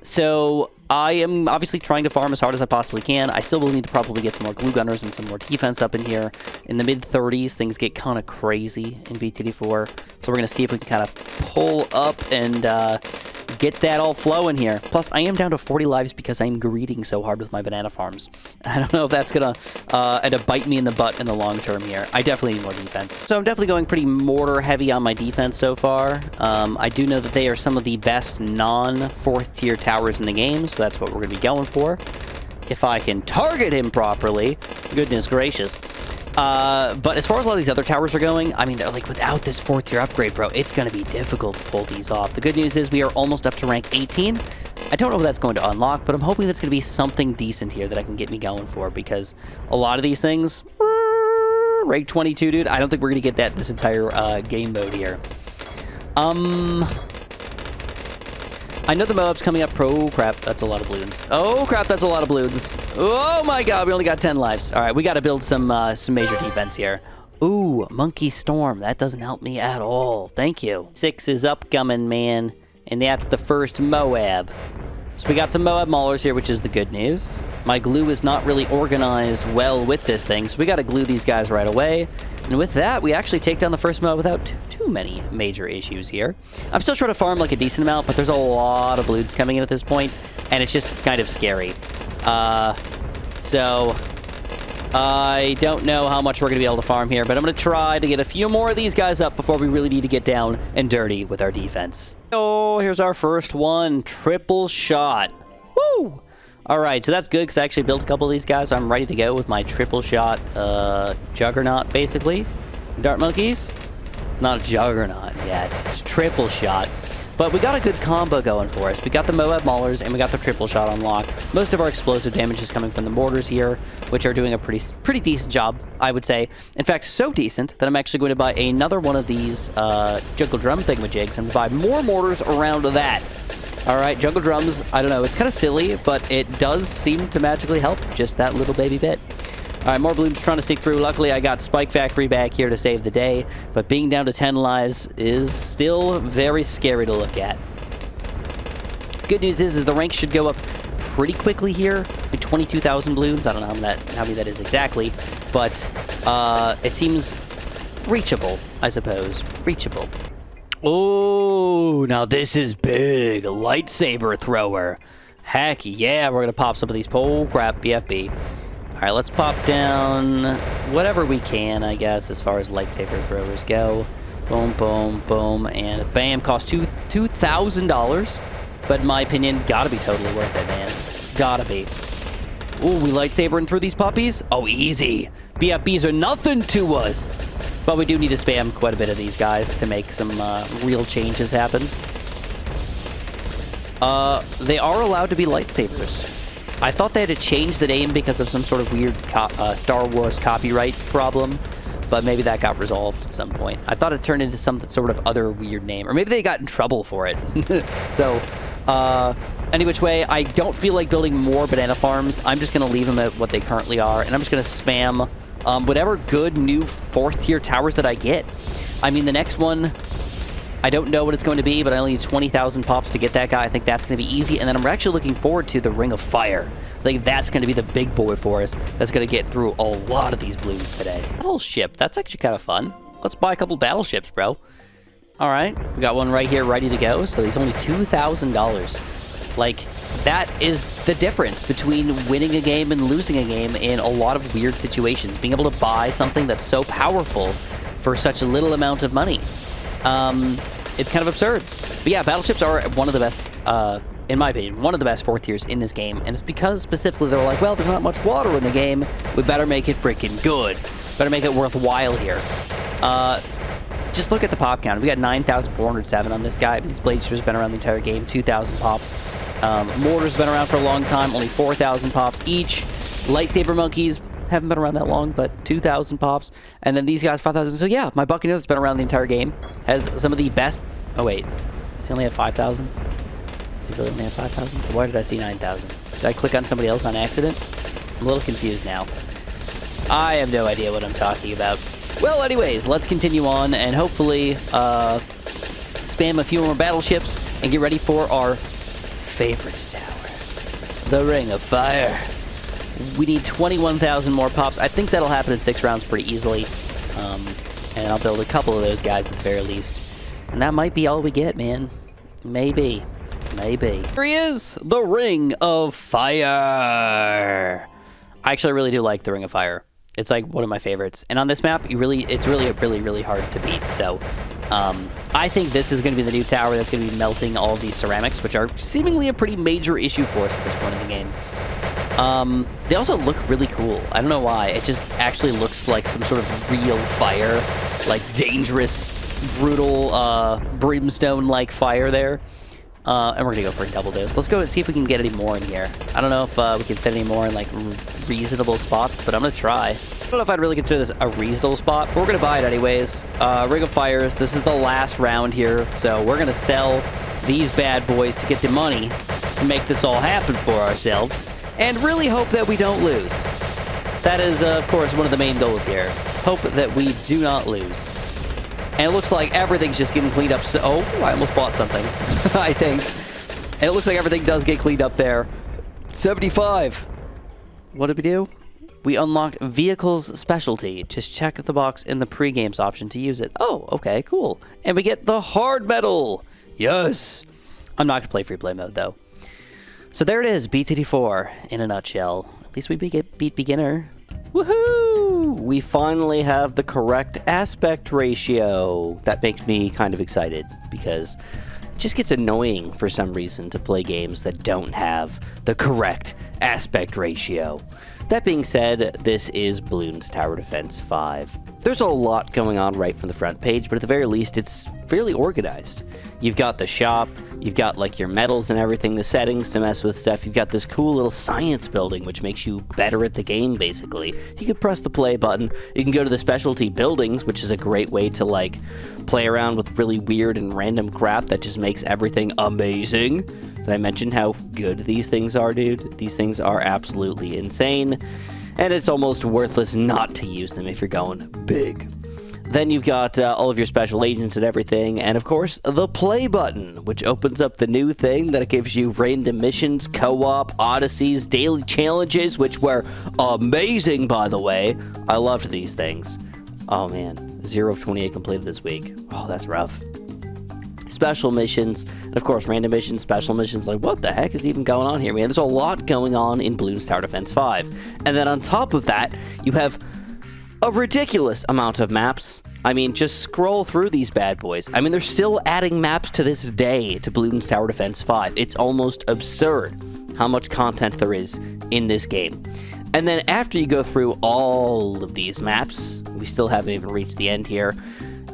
So I am obviously trying to farm as hard as I possibly can. I still will need to probably get some more glue gunners and some more defense up in here. In the mid-30s, things get kind of crazy in BTD4. So we're going to see if we can kind of pull up and get that all flowing here. Plus, I am down to 40 lives because I'm greeding so hard with my banana farms. I don't know if that's going to end up bite me in the butt in the long term here. I definitely need more defense. So I'm definitely going pretty mortar heavy on my defense so far. I do know that they are some of the best non-4th tier towers in the game, so that's what we're going to be going for. If I can target him properly, goodness gracious. But as far as a lot of these other towers are going, I mean, like, without this 4th tier upgrade, bro, it's going to be difficult to pull these off. The good news is we are almost up to rank 18. I don't know what that's going to unlock, but I'm hoping that's going to be something decent here that I can get me going for, because a lot of these things, rank 22, dude, I don't think we're going to get that this entire game mode here. I know the Moab's coming up. Oh, crap. That's a lot of balloons. Oh, crap. That's a lot of balloons. Oh, my God. We only got 10 lives. All right. We got to build some major defense here. Ooh, Monkey Storm. That doesn't help me at all. Thank you. 6 is upcoming, man. And that's the first Moab. So we got some Moab Maulers here, which is the good news. My glue is not really organized well with this thing, so we got to glue these guys right away. And with that, we actually take down the first Moab without too many major issues here. I'm still trying to farm like a decent amount, but there's a lot of Bloons coming in at this point, and it's just kind of scary. So I don't know how much we're going to be able to farm here, but I'm going to try to get a few more of these guys up before we really need to get down and dirty with our defense. Oh, here's our first one. Triple shot. Woo! All right, so that's good because I actually built a couple of these guys. So I'm ready to go with my triple shot juggernaut, basically. Dart monkeys. It's not a juggernaut yet. It's triple shot. But we got a good combo going for us. We got the Moab Maulers, and we got the triple shot unlocked. Most of our explosive damage is coming from the mortars here, which are doing a pretty decent job, I would say. In fact, so decent that I'm actually going to buy another one of these jungle drum thingamajigs and buy more mortars around that. All right, jungle drums, I don't know. It's kind of silly, but it does seem to magically help just that little baby bit. All right, more Bloons trying to sneak through. Luckily, I got Spike Factory back here to save the day, but being down to 10 lives is still very scary to look at. Good news is the rank should go up pretty quickly here, with 22,000 Bloons. I don't know how many that is exactly, but it seems reachable, I suppose. Reachable. Oh, now this is big. A lightsaber thrower. Heck yeah, we're going to pop some of these. Oh, crap, BFB. All right, let's pop down whatever we can, I guess, as far as lightsaber throwers go. Boom, boom, boom, and bam, cost $2,000. But in my opinion, gotta be totally worth it, man. Gotta be. Ooh, we lightsabering through these puppies? Oh, easy. BFBs are nothing to us. But we do need to spam quite a bit of these guys to make some real changes happen. They are allowed to be lightsabers. I thought they had to change the name because of some sort of weird Star Wars copyright problem, but maybe that got resolved at some point. I thought it turned into some sort of other weird name, or maybe they got in trouble for it. So, any which way, I don't feel like building more banana farms. I'm just going to leave them at what they currently are, and I'm just going to spam whatever good new 4th tier towers that I get. I mean, the next one, I don't know what it's going to be, but I only need 20,000 pops to get that guy. I think that's going to be easy. And then I'm actually looking forward to the Ring of Fire. I think that's going to be the big boy for us. That's going to get through a lot of these Bloons today. Battleship. That's actually kind of fun. Let's buy a couple battleships, bro. All right. We got one right here ready to go. So he's only $2,000. Like, that is the difference between winning a game and losing a game in a lot of weird situations. Being able to buy something that's so powerful for such a little amount of money. It's kind of absurd. But yeah, battleships are one of the best, in my opinion, one of the best 4th tiers in this game. And it's because specifically they're like, well, there's not much water in the game. We better make it freaking good. Better make it worthwhile here. Just look at the pop count. We got 9,407 on this guy. These Blazers been around the entire game, 2,000 pops. Mortar's been around for a long time, only 4,000 pops each. Lightsaber monkeys haven't been around that long, but 2,000 pops. And then these guys, 5,000. So yeah, my Buccaneer that's been around the entire game has some of the best. Oh wait, does he only have 5,000? Does he really only have 5,000? Why did I see 9,000? Did I click on somebody else on accident? I'm a little confused now. I have no idea what I'm talking about. Well, anyways, let's continue on and hopefully spam a few more battleships and get ready for our favorite tower. The Ring of Fire. We need 21,000 more pops. I think that'll happen in 6 rounds pretty easily. And I'll build a couple of those guys at the very least. And that might be all we get, man. Maybe. Maybe. Here he is! The Ring of Fire! I actually really do like the Ring of Fire. It's like one of my favorites. And on this map, it's really hard to beat. So, I think this is going to be the new tower that's going to be melting all of these ceramics, which are seemingly a pretty major issue for us at this point in the game. They also look really cool. I don't know why. It just actually looks like some sort of real fire. Like, dangerous, brutal, brimstone-like fire there. And we're gonna go for a double dose. Let's go see if we can get any more in here. I don't know if we can fit any more in, like, reasonable spots, but I'm gonna try. I don't know if I'd really consider this a reasonable spot, but we're gonna buy it anyways. Ring of Fires, this is the last round here, so we're gonna sell these bad boys to get the money to make this all happen for ourselves, and really hope that we don't lose. That is, of course, one of the main goals here. Hope that we do not lose. And it looks like everything's just getting cleaned up. So, oh, I almost bought something, I think. And it looks like everything does get cleaned up there. 75. What did we do? We unlocked Vehicles Specialty. Just check the box in the pre-games option to use it. Oh, okay, cool. And we get the Hard Metal. Yes. I'm not going to play free play mode, though. So there it is, BTT4 in a nutshell. At least we beat beginner. Woohoo! We finally have the correct aspect ratio. That makes me kind of excited because it just gets annoying for some reason to play games that don't have the correct aspect ratio. That being said, this is Bloons Tower Defense 5. There's a lot going on right from the front page, but at the very least, it's fairly organized. You've got the shop, you've got like your medals and everything, the settings to mess with stuff. You've got this cool little science building, which makes you better at the game, basically. You can press the play button. You can go to the specialty buildings, which is a great way to like play around with really weird and random crap that just makes everything amazing. Did I mention how good these things are, dude? These things are absolutely insane. And it's almost worthless not to use them if you're going big. Then you've got all of your special agents and everything, and of course, the play button, which opens up the new thing that gives you random missions, co-op, odysseys, daily challenges, which were amazing, by the way. I loved these things. Oh man, 0 of 28 completed this week. Oh, that's rough. Special missions, and of course, random missions, special missions. Like, what the heck is even going on here, man? There's a lot going on in Bloons Tower Defense 5. And then on top of that, you have a ridiculous amount of maps. I mean, just scroll through these bad boys. I mean, they're still adding maps to this day to Bloons Tower Defense 5. It's almost absurd how much content there is in this game. And then after you go through all of these maps, we still haven't even reached the end here,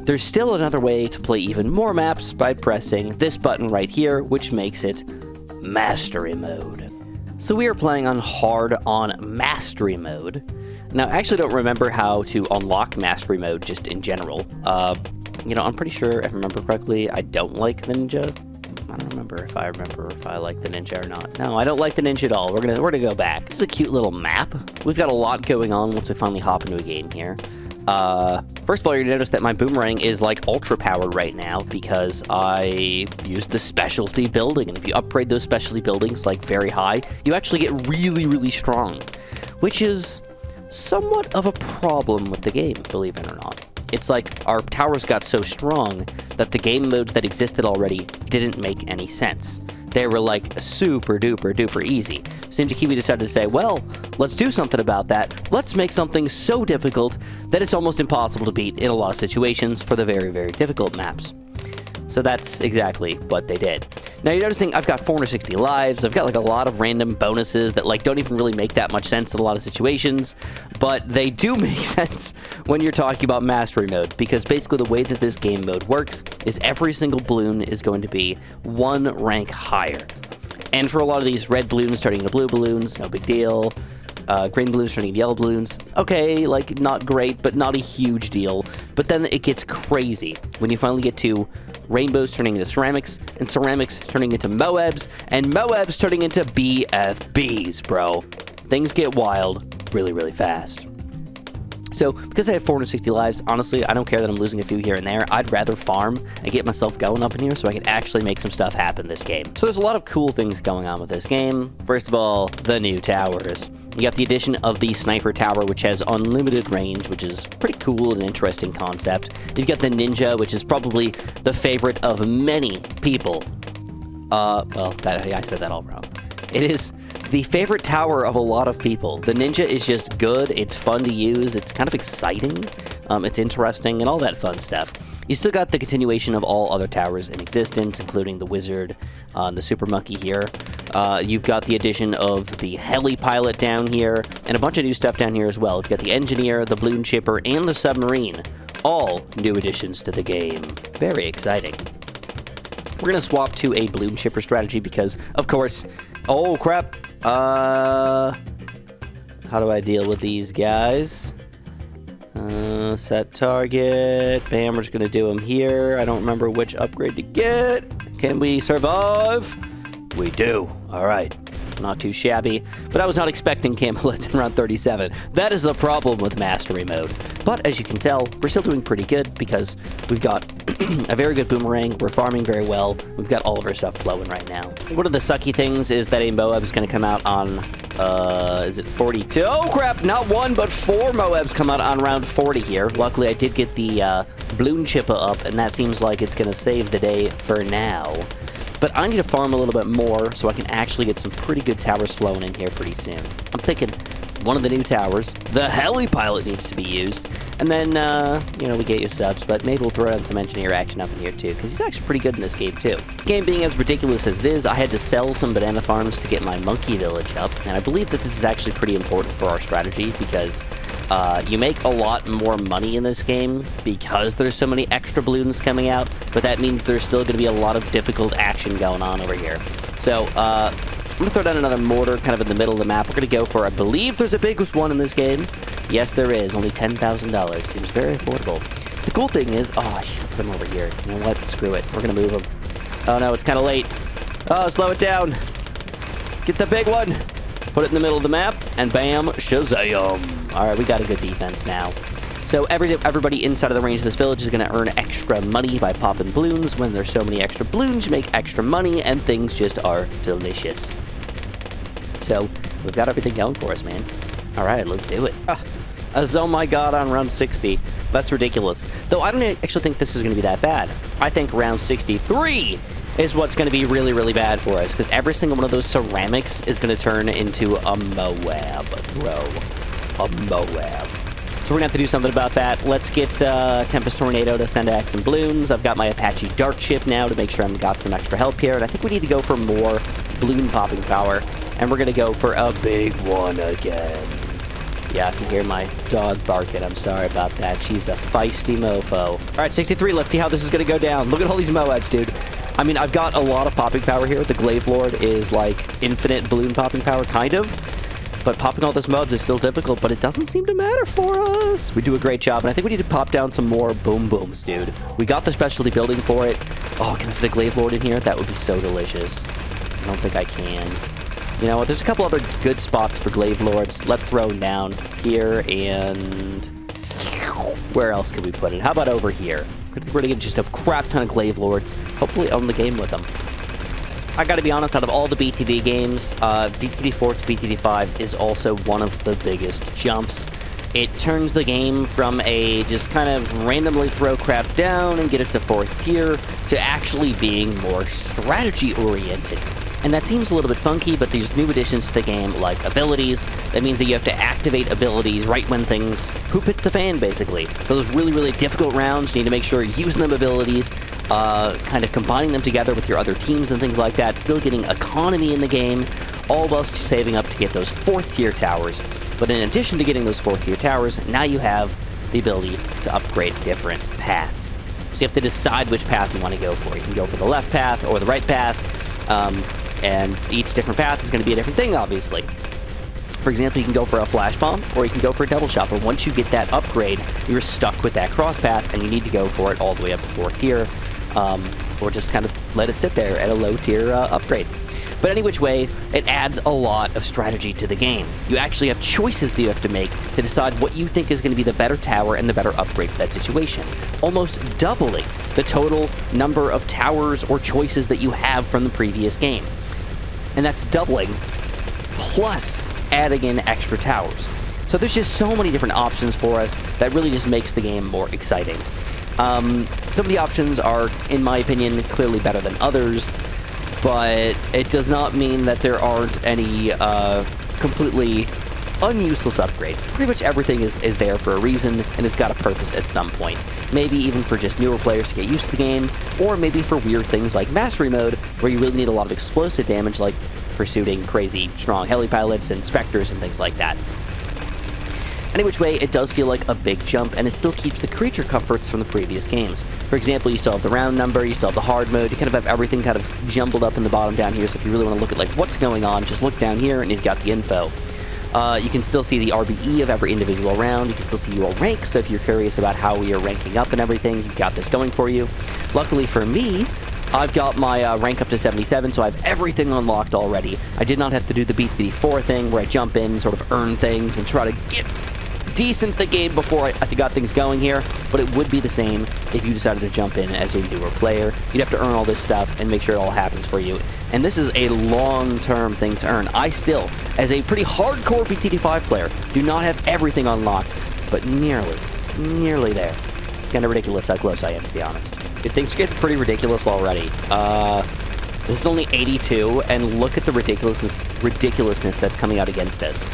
there's still another way to play even more maps by pressing this button right here, which makes it Mastery Mode. So we are playing on Hard on Mastery Mode. Now, I actually don't remember how to unlock Mastery Mode just in general. You know, I'm pretty sure, if I remember correctly, I don't like the ninja. I don't remember if I like the ninja or not. No, I don't like the ninja at all. We're gonna go back. This is a cute little map. We've got a lot going on once we finally hop into a game here. First of all, you're gonna notice that my boomerang is like ultra powered right now because I used the specialty building. And if you upgrade those specialty buildings like very high, you actually get really, really strong, which is somewhat of a problem with the game, believe it or not. It's like our towers got so strong that the game modes that existed already didn't make any sense. They were like super duper duper easy. So Ninja Kiwi decided to say, well, let's do something about that. Let's make something so difficult that it's almost impossible to beat in a lot of situations for the very, very difficult maps. So that's exactly what they did. Now you're noticing I've got 460 lives, I've got like a lot of random bonuses that like don't even really make that much sense in a lot of situations, but they do make sense when you're talking about Mastery Mode, because basically the way that this game mode works is every single balloon is going to be one rank higher. And for a lot of these red balloons turning into blue balloons, no big deal. Green balloons turning into yellow balloons. Okay, like, not great, but not a huge deal. But then it gets crazy when you finally get to rainbows turning into ceramics, and ceramics turning into Moabs, and Moabs turning into BFBs, bro. Things get wild really, really fast. So, because I have 460 lives, honestly, I don't care that I'm losing a few here and there. I'd rather farm and get myself going up in here so I can actually make some stuff happen this game. So there's a lot of cool things going on with this game. First of all, the new towers. You got the addition of the sniper tower, which has unlimited range, which is pretty cool and interesting concept. You've got the ninja, which is probably the favorite of many people. I said that all wrong. It is the favorite tower of a lot of people. The ninja is just good, it's fun to use, it's kind of exciting, it's interesting, and all that fun stuff. You still got the continuation of all other towers in existence, including the wizard, the super monkey here. You've got the addition of the heli pilot down here, and a bunch of new stuff down here as well. You've got the engineer, the balloon chipper, and the submarine. All new additions to the game. Very exciting. We're going to swap to a balloon chipper strategy because, of course... Oh, crap. How do I deal with these guys? Set target. Bam, we're just going to do them here. I don't remember which upgrade to get. Can we survive? We do. All right. Not too shabby, but I was not expecting Camelot in round 37. That is the problem with Mastery Mode. But as you can tell, we're still doing pretty good because we've got a very good boomerang, we're farming very well, we've got all of our stuff flowing right now. One of the sucky things is that a Moab is going to come out on, is it 42? Oh crap, not one, but 4 Moabs come out on round 40 here. Luckily, I did get the balloon chipper up, and that seems like it's going to save the day for now. But I need to farm a little bit more so I can actually get some pretty good towers flowing in here pretty soon. I'm thinking one of the new towers, the heli pilot, needs to be used. And then, we get you subs, but maybe we'll throw in some engineer action up in here too, because he's actually pretty good in this game too. Game being as ridiculous as it is, I had to sell some banana farms to get my monkey village up, and I believe that this is actually pretty important for our strategy because you make a lot more money in this game because there's so many extra balloons coming out, but that means there's still going to be a lot of difficult action going on over here. So, I'm going to throw down another mortar kind of in the middle of the map. We're going to go for, I believe there's a biggest one in this game. Yes, there is. Only $10,000. Seems very affordable. The cool thing is, oh, I should put him over here. You know what? Screw it. We're going to move him. Oh, no, it's kind of late. Oh, slow it down. Get the big one. Put it in the middle of the map, and bam, shazam. All right, we got a good defense now. So everybody inside of the range of this village is going to earn extra money by popping balloons. When there's so many extra balloons, you make extra money, and things just are delicious. So we've got everything going for us, man. All right, let's do it. Oh my god, on round 60. That's ridiculous. Though I don't actually think this is going to be that bad. I think round 63 is what's going to be really, really bad for us, because every single one of those ceramics is going to turn into a Moab, bro. A Moab. So we're going to have to do something about that. Let's get Tempest Tornado to send out some balloons. I've got my Apache Dart ship now to make sure I've got some extra help here. And I think we need to go for more balloon popping power. And we're going to go for a big one again. Yeah, if you hear my dog barking, I'm sorry about that. She's a feisty mofo. All right, 63. Let's see how this is going to go down. Look at all these Moabs, dude. I mean, I've got a lot of popping power here. The Glaive Lord is like infinite balloon popping power, kind of. But popping all those mobs is still difficult, but it doesn't seem to matter for us. We do a great job, and I think we need to pop down some more boom booms, dude. We got the specialty building for it. Oh, can I fit a Glaive Lord in here? That would be so delicious. I don't think I can. You know what? There's a couple other good spots for Glaive Lords. Let's throw them down here, and where else could we put it? How about over here? We're going to get just a crap ton of Glaive Lords. Hopefully own the game with them. I gotta be honest, out of all the BTD games, BTD 4 to BTD 5 is also one of the biggest jumps. It turns the game from a just kind of randomly throw crap down and get it to 4th tier to actually being more strategy-oriented. And that seems a little bit funky, but there's new additions to the game, like abilities. That means that you have to activate abilities right when things poop hits the fan, basically. For those really, really difficult rounds, you need to make sure you're using them abilities, kind of combining them together with your other teams and things like that, still getting economy in the game, all whilst saving up to get those 4th tier towers. But in addition to getting those 4th tier towers, now you have the ability to upgrade different paths. So you have to decide which path you want to go for. You can go for the left path or the right path, and each different path is going to be a different thing, obviously. For example, you can go for a flash bomb, or you can go for a double shot, but once you get that upgrade, you're stuck with that cross path, and you need to go for it all the way up to 4th tier, or just kind of let it sit there at a low tier upgrade. But any which way, it adds a lot of strategy to the game. You actually have choices that you have to make to decide what you think is going to be the better tower and the better upgrade for that situation, almost doubling the total number of towers or choices that you have from the previous game. And that's doubling, plus adding in extra towers. So there's just so many different options for us that really just makes the game more exciting. Some of the options are, in my opinion, clearly better than others, but it does not mean that there aren't any completely unuseless upgrades. Pretty much everything is there for a reason, and it's got a purpose at some point. Maybe even for just newer players to get used to the game, or maybe for weird things like Mastery Mode, where you really need a lot of explosive damage, like pursuing crazy, strong heli-pilots and Spectres and things like that. Any which way, it does feel like a big jump, and it still keeps the creature comforts from the previous games. For example, you still have the round number, you still have the hard mode, you kind of have everything kind of jumbled up in the bottom down here, so if you really want to look at like what's going on, just look down here and you've got the info. You can still see the RBE of every individual round, you can still see your rank, so if you're curious about how you're ranking up and everything, you've got this going for you. Luckily for me, I've got my rank up to 77, so I have everything unlocked already. I did not have to do the BTD4 thing, where I jump in, sort of earn things, and try to get decent the game before I got things going here, but it would be the same if you decided to jump in as a newer player. You'd have to earn all this stuff and make sure it all happens for you. And this is a long-term thing to earn. I still, as a pretty hardcore BTD5 player, do not have everything unlocked, but nearly there. It's kind of ridiculous how close I am, to be honest. Things get pretty ridiculous already. This is only 82, and look at the ridiculousness that's coming out against us.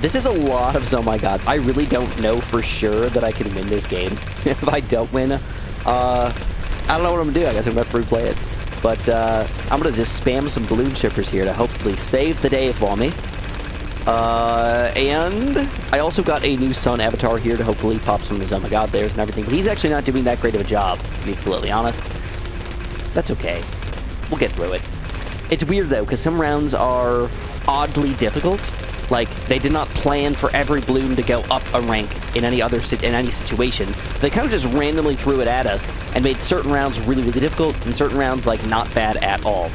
This is a lot of Oh My Gods. I really don't know for sure that I can win this game. If I don't win, I don't know what I'm going to do. I guess I'm going to have to replay it. But I'm going to just spam some balloon shippers here to hopefully save the day for me. And I also got a new Sun avatar here to hopefully pop some of the Oh My God theirs and everything. But he's actually not doing that great of a job, to be completely honest. That's okay. We'll get through it. It's weird, though, because some rounds are oddly difficult. Like, they did not plan for every balloon to go up a rank in any situation. They kind of just randomly threw it at us and made certain rounds really, really difficult and certain rounds, like, not bad at all.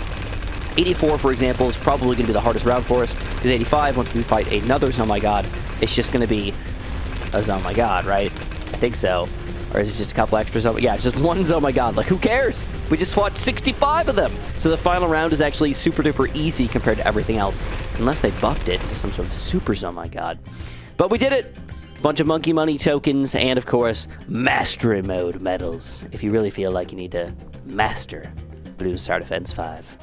84, for example, is probably going to be the hardest round for us, because 85, once we fight another Oh My God, it's just going to be a Oh My God, right? I think so. Or is it just a couple extras? Yeah, it's just one Oh My God. Like, who cares? We just fought 65 of them. So the final round is actually super duper easy compared to everything else. Unless they buffed it to some sort of super Oh My God. But we did it. Bunch of monkey money tokens and, of course, Mastery Mode medals. If you really feel like you need to master Bloons Tower Defense 5.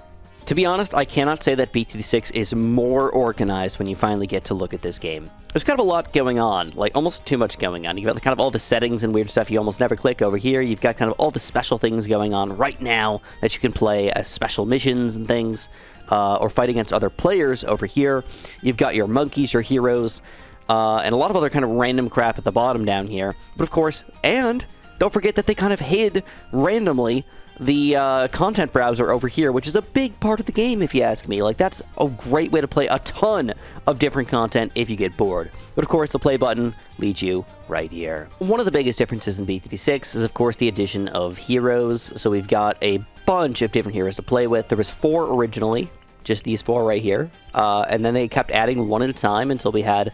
To be honest, I cannot say that BTD6 is more organized when you finally get to look at this game. There's kind of a lot going on, like almost too much going on. You've got kind of all the settings and weird stuff you almost never click over here. You've got kind of all the special things going on right now that you can play as special missions and things, or fight against other players over here. You've got your monkeys, your heroes, and a lot of other kind of random crap at the bottom down here. But of course, and don't forget that they kind of hid randomly the content browser over here, which is a big part of the game, if you ask me. Like, that's a great way to play a ton of different content if you get bored. But of course, the play button leads you right here. One of the biggest differences in BTD6 is, of course, the addition of heroes. So we've got a bunch of different heroes to play with. There was 4 originally, just these 4 right here. And then they kept adding one at a time until we had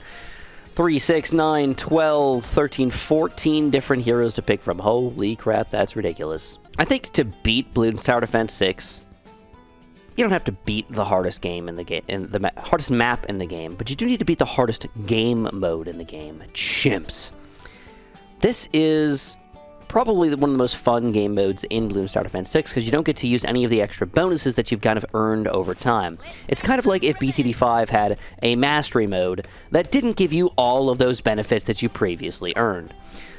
3, 6, 9, 12, 13, 14 different heroes to pick from. Holy crap, that's ridiculous. I think to beat Bloons Tower Defense 6, you don't have to beat the hardest game in the game, hardest map in the game, but you do need to beat the hardest game mode in the game. Chimps. This is probably one of the most fun game modes in Bloons Tower Defense 6, because you don't get to use any of the extra bonuses that you've kind of earned over time. It's kind of like if BTD5 had a Mastery Mode that didn't give you all of those benefits that you previously earned.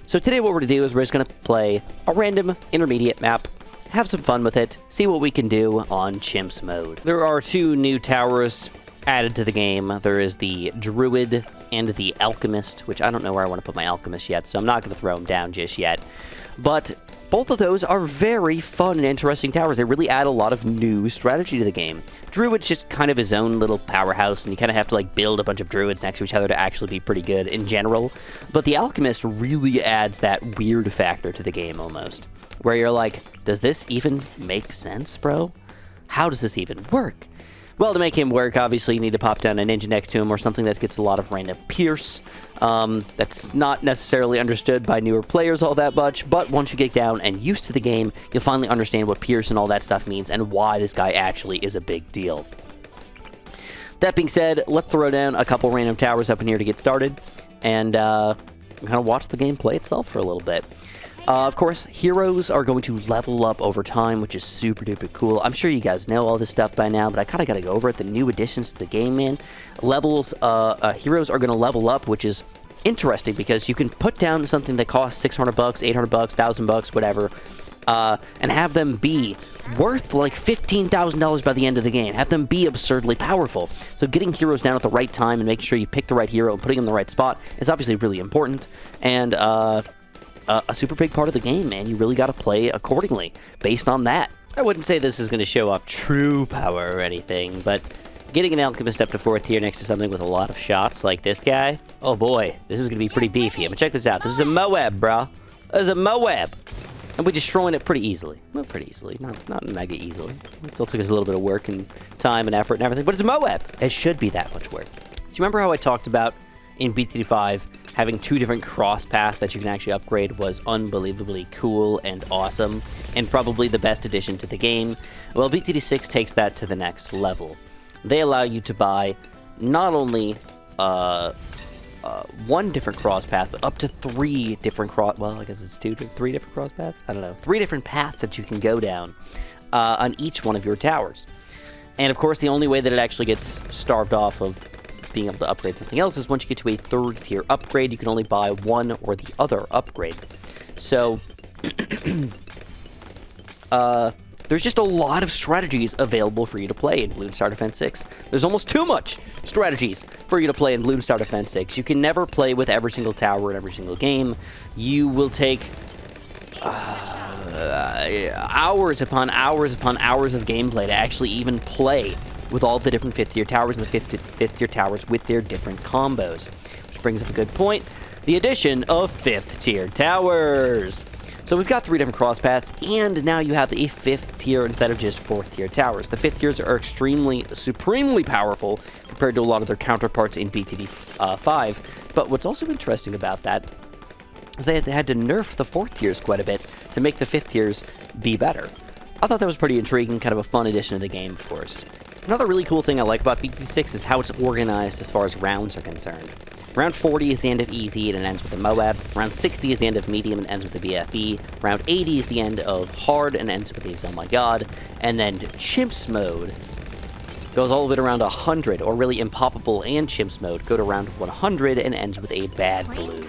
So today what we're going to do is we're just going to play a random intermediate map, have some fun with it, see what we can do on Chimps mode. There are 2 new towers added to the game. There is the Druid and the Alchemist, which I don't know where I want to put my Alchemist yet, so I'm not going to throw them down just yet. But both of those are very fun and interesting towers. They really add a lot of new strategy to the game. Druid's just kind of his own little powerhouse, and you kind of have to like build a bunch of Druids next to each other to actually be pretty good in general. But the Alchemist really adds that weird factor to the game almost, where you're like, does this even make sense, bro? how does this even work? Well, to make him work, obviously you need to pop down a ninja next to him or something that gets a lot of random pierce. That's not necessarily understood by newer players all that much, but once you get down and used to the game, you'll finally understand what pierce and all that stuff means and why this guy actually is a big deal. That being said, let's throw down a couple random towers up in here to get started, and kind of watch the game play itself for a little bit. Of course, heroes are going to level up over time, which is super duper cool. I'm sure you guys know all this stuff by now, but I kind of got to go over it. The new additions to the game, man. Heroes are going to level up, which is interesting because you can put down something that costs $600, $800, $1,000, whatever, and have them be worth like $15,000 by the end of the game. Have them be absurdly powerful. So getting heroes down at the right time and making sure you pick the right hero and putting them in the right spot is obviously really important. And, a super big part of the game, man. You really got to play accordingly based on that. I wouldn't say this is going to show off true power or anything, but getting an alchemist up to 4th tier next to something with a lot of shots like this guy, oh boy, this is going to be pretty beefy. I mean, check this out. This is a Moab, bro. This is a Moab. And we're destroying it pretty easily. Well, pretty easily. Not mega easily. It still took us a little bit of work and time and effort and everything, but it's a Moab. It should be that much work. Do you remember how I talked about in BTD 5 having 2 different cross paths that you can actually upgrade was unbelievably cool and awesome, and probably the best addition to the game? Well, BTD 6 takes that to the next level. They allow you to buy not only 1 different cross path, but up to 3 different well, I guess it's 3 different cross paths? I don't know. 3 different paths that you can go down on each one of your towers. And of course, the only way that it actually gets starved off of being able to upgrade something else is once you get to a 3rd tier upgrade, you can only buy one or the other upgrade. So, there's just a lot of strategies available for you to play in Bloons Tower Defense 6. There's almost too much strategies for you to play in Bloons Tower Defense 6. You can never play with every single tower in every single game. You will take hours upon hours upon hours of gameplay to actually even play with all the different 5th tier towers and the 5th tier towers with their different combos. Which brings up a good point. The addition of 5th tier towers. So we've got 3 different cross paths, and now you have a 5th tier instead of just 4th tier towers. The 5th tiers are supremely powerful compared to a lot of their counterparts in BTD 5. But what's also interesting about that is they had to nerf the 4th tiers quite a bit to make the 5th tiers be better. I thought that was pretty intriguing, kind of a fun addition to the game, of course. Another really cool thing I like about BTD 6 is how it's organized as far as rounds are concerned. Round 40 is the end of easy and it ends with a Moab. Round 60 is the end of medium and ends with a BFB. Round 80 is the end of hard and ends with a oh my god. And then chimps mode goes all the way to around 100, or really impoppable and chimps mode go to around 100 and ends with a bad balloon.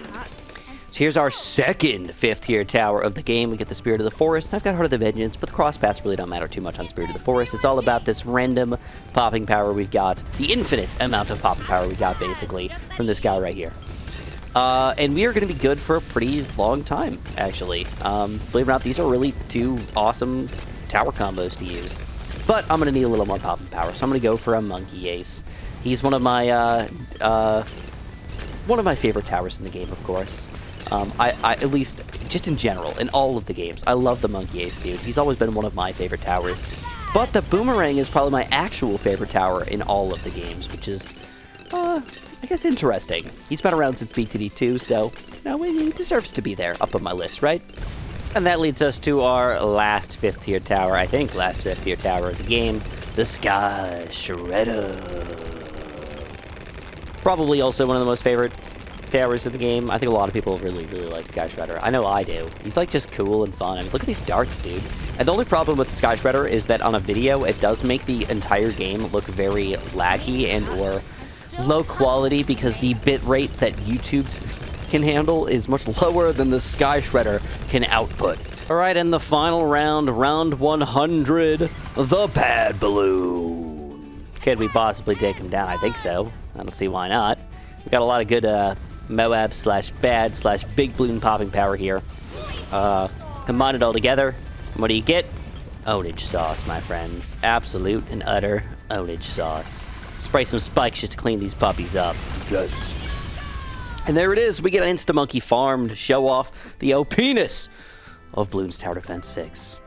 So here's our second 5th tier tower of the game. We get the Spirit of the Forest, and I've got Heart of the Vengeance, but the cross paths really don't matter too much on Spirit of the Forest. It's all about this random popping power we've got, the infinite amount of popping power we got, basically, from this guy right here. And we are going to be good for a pretty long time, actually. Believe it or not, these are really 2 awesome tower combos to use. But I'm going to need a little more popping power, so I'm going to go for a Monkey Ace. He's one of my favorite towers in the game, of course. I at least, just in general, in all of the games, I love the Monkey Ace, dude. He's always been one of my favorite towers. But the Boomerang is probably my actual favorite tower in all of the games, which is, I guess, interesting. He's been around since BTD 2, so, you know, he deserves to be there, up on my list, right? And that leads us to our last 5th tier tower, I think last 5th tier tower of the game, the Sky Shredder. Probably also one of the most favorite towers of the game. I think a lot of people really like Sky Shredder. I know I do. He's like just cool and fun. I mean, look at these darts, dude. And the only problem with Sky Shredder is that on a video, it does make the entire game look very laggy and or low quality because the bit rate that YouTube can handle is much lower than the Sky Shredder can output. Alright, and the final round, round 100, the Bad Balloon. Could we possibly take him down? I think so. I don't see why not. We got a lot of good Moab slash bad slash big balloon popping power here. Combine it all together. And what do you get? Ownage sauce, my friends. Absolute and utter ownage sauce. Spray some spikes just to clean these puppies up. Yes. And there it is. We get an Insta-Monkey farm to show off the OP-ness of Bloons Tower Defense 6.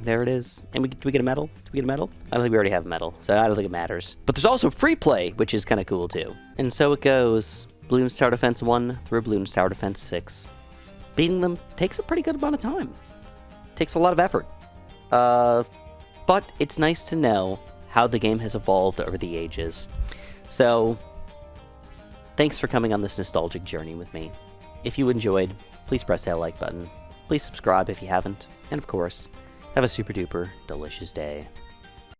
there it is. And do we get a medal? Do we get a medal? I don't think we already have a medal, so I don't think it matters. But there's also free play, which is kind of cool too. And so it goes. Bloons Tower Defense 1 through Bloons Tower Defense 6. Beating them takes a pretty good amount of time. Takes a lot of effort. But it's nice to know how the game has evolved over the ages. So, thanks for coming on this nostalgic journey with me. If you enjoyed, please press that like button. Please subscribe if you haven't. And of course, have a super duper delicious day.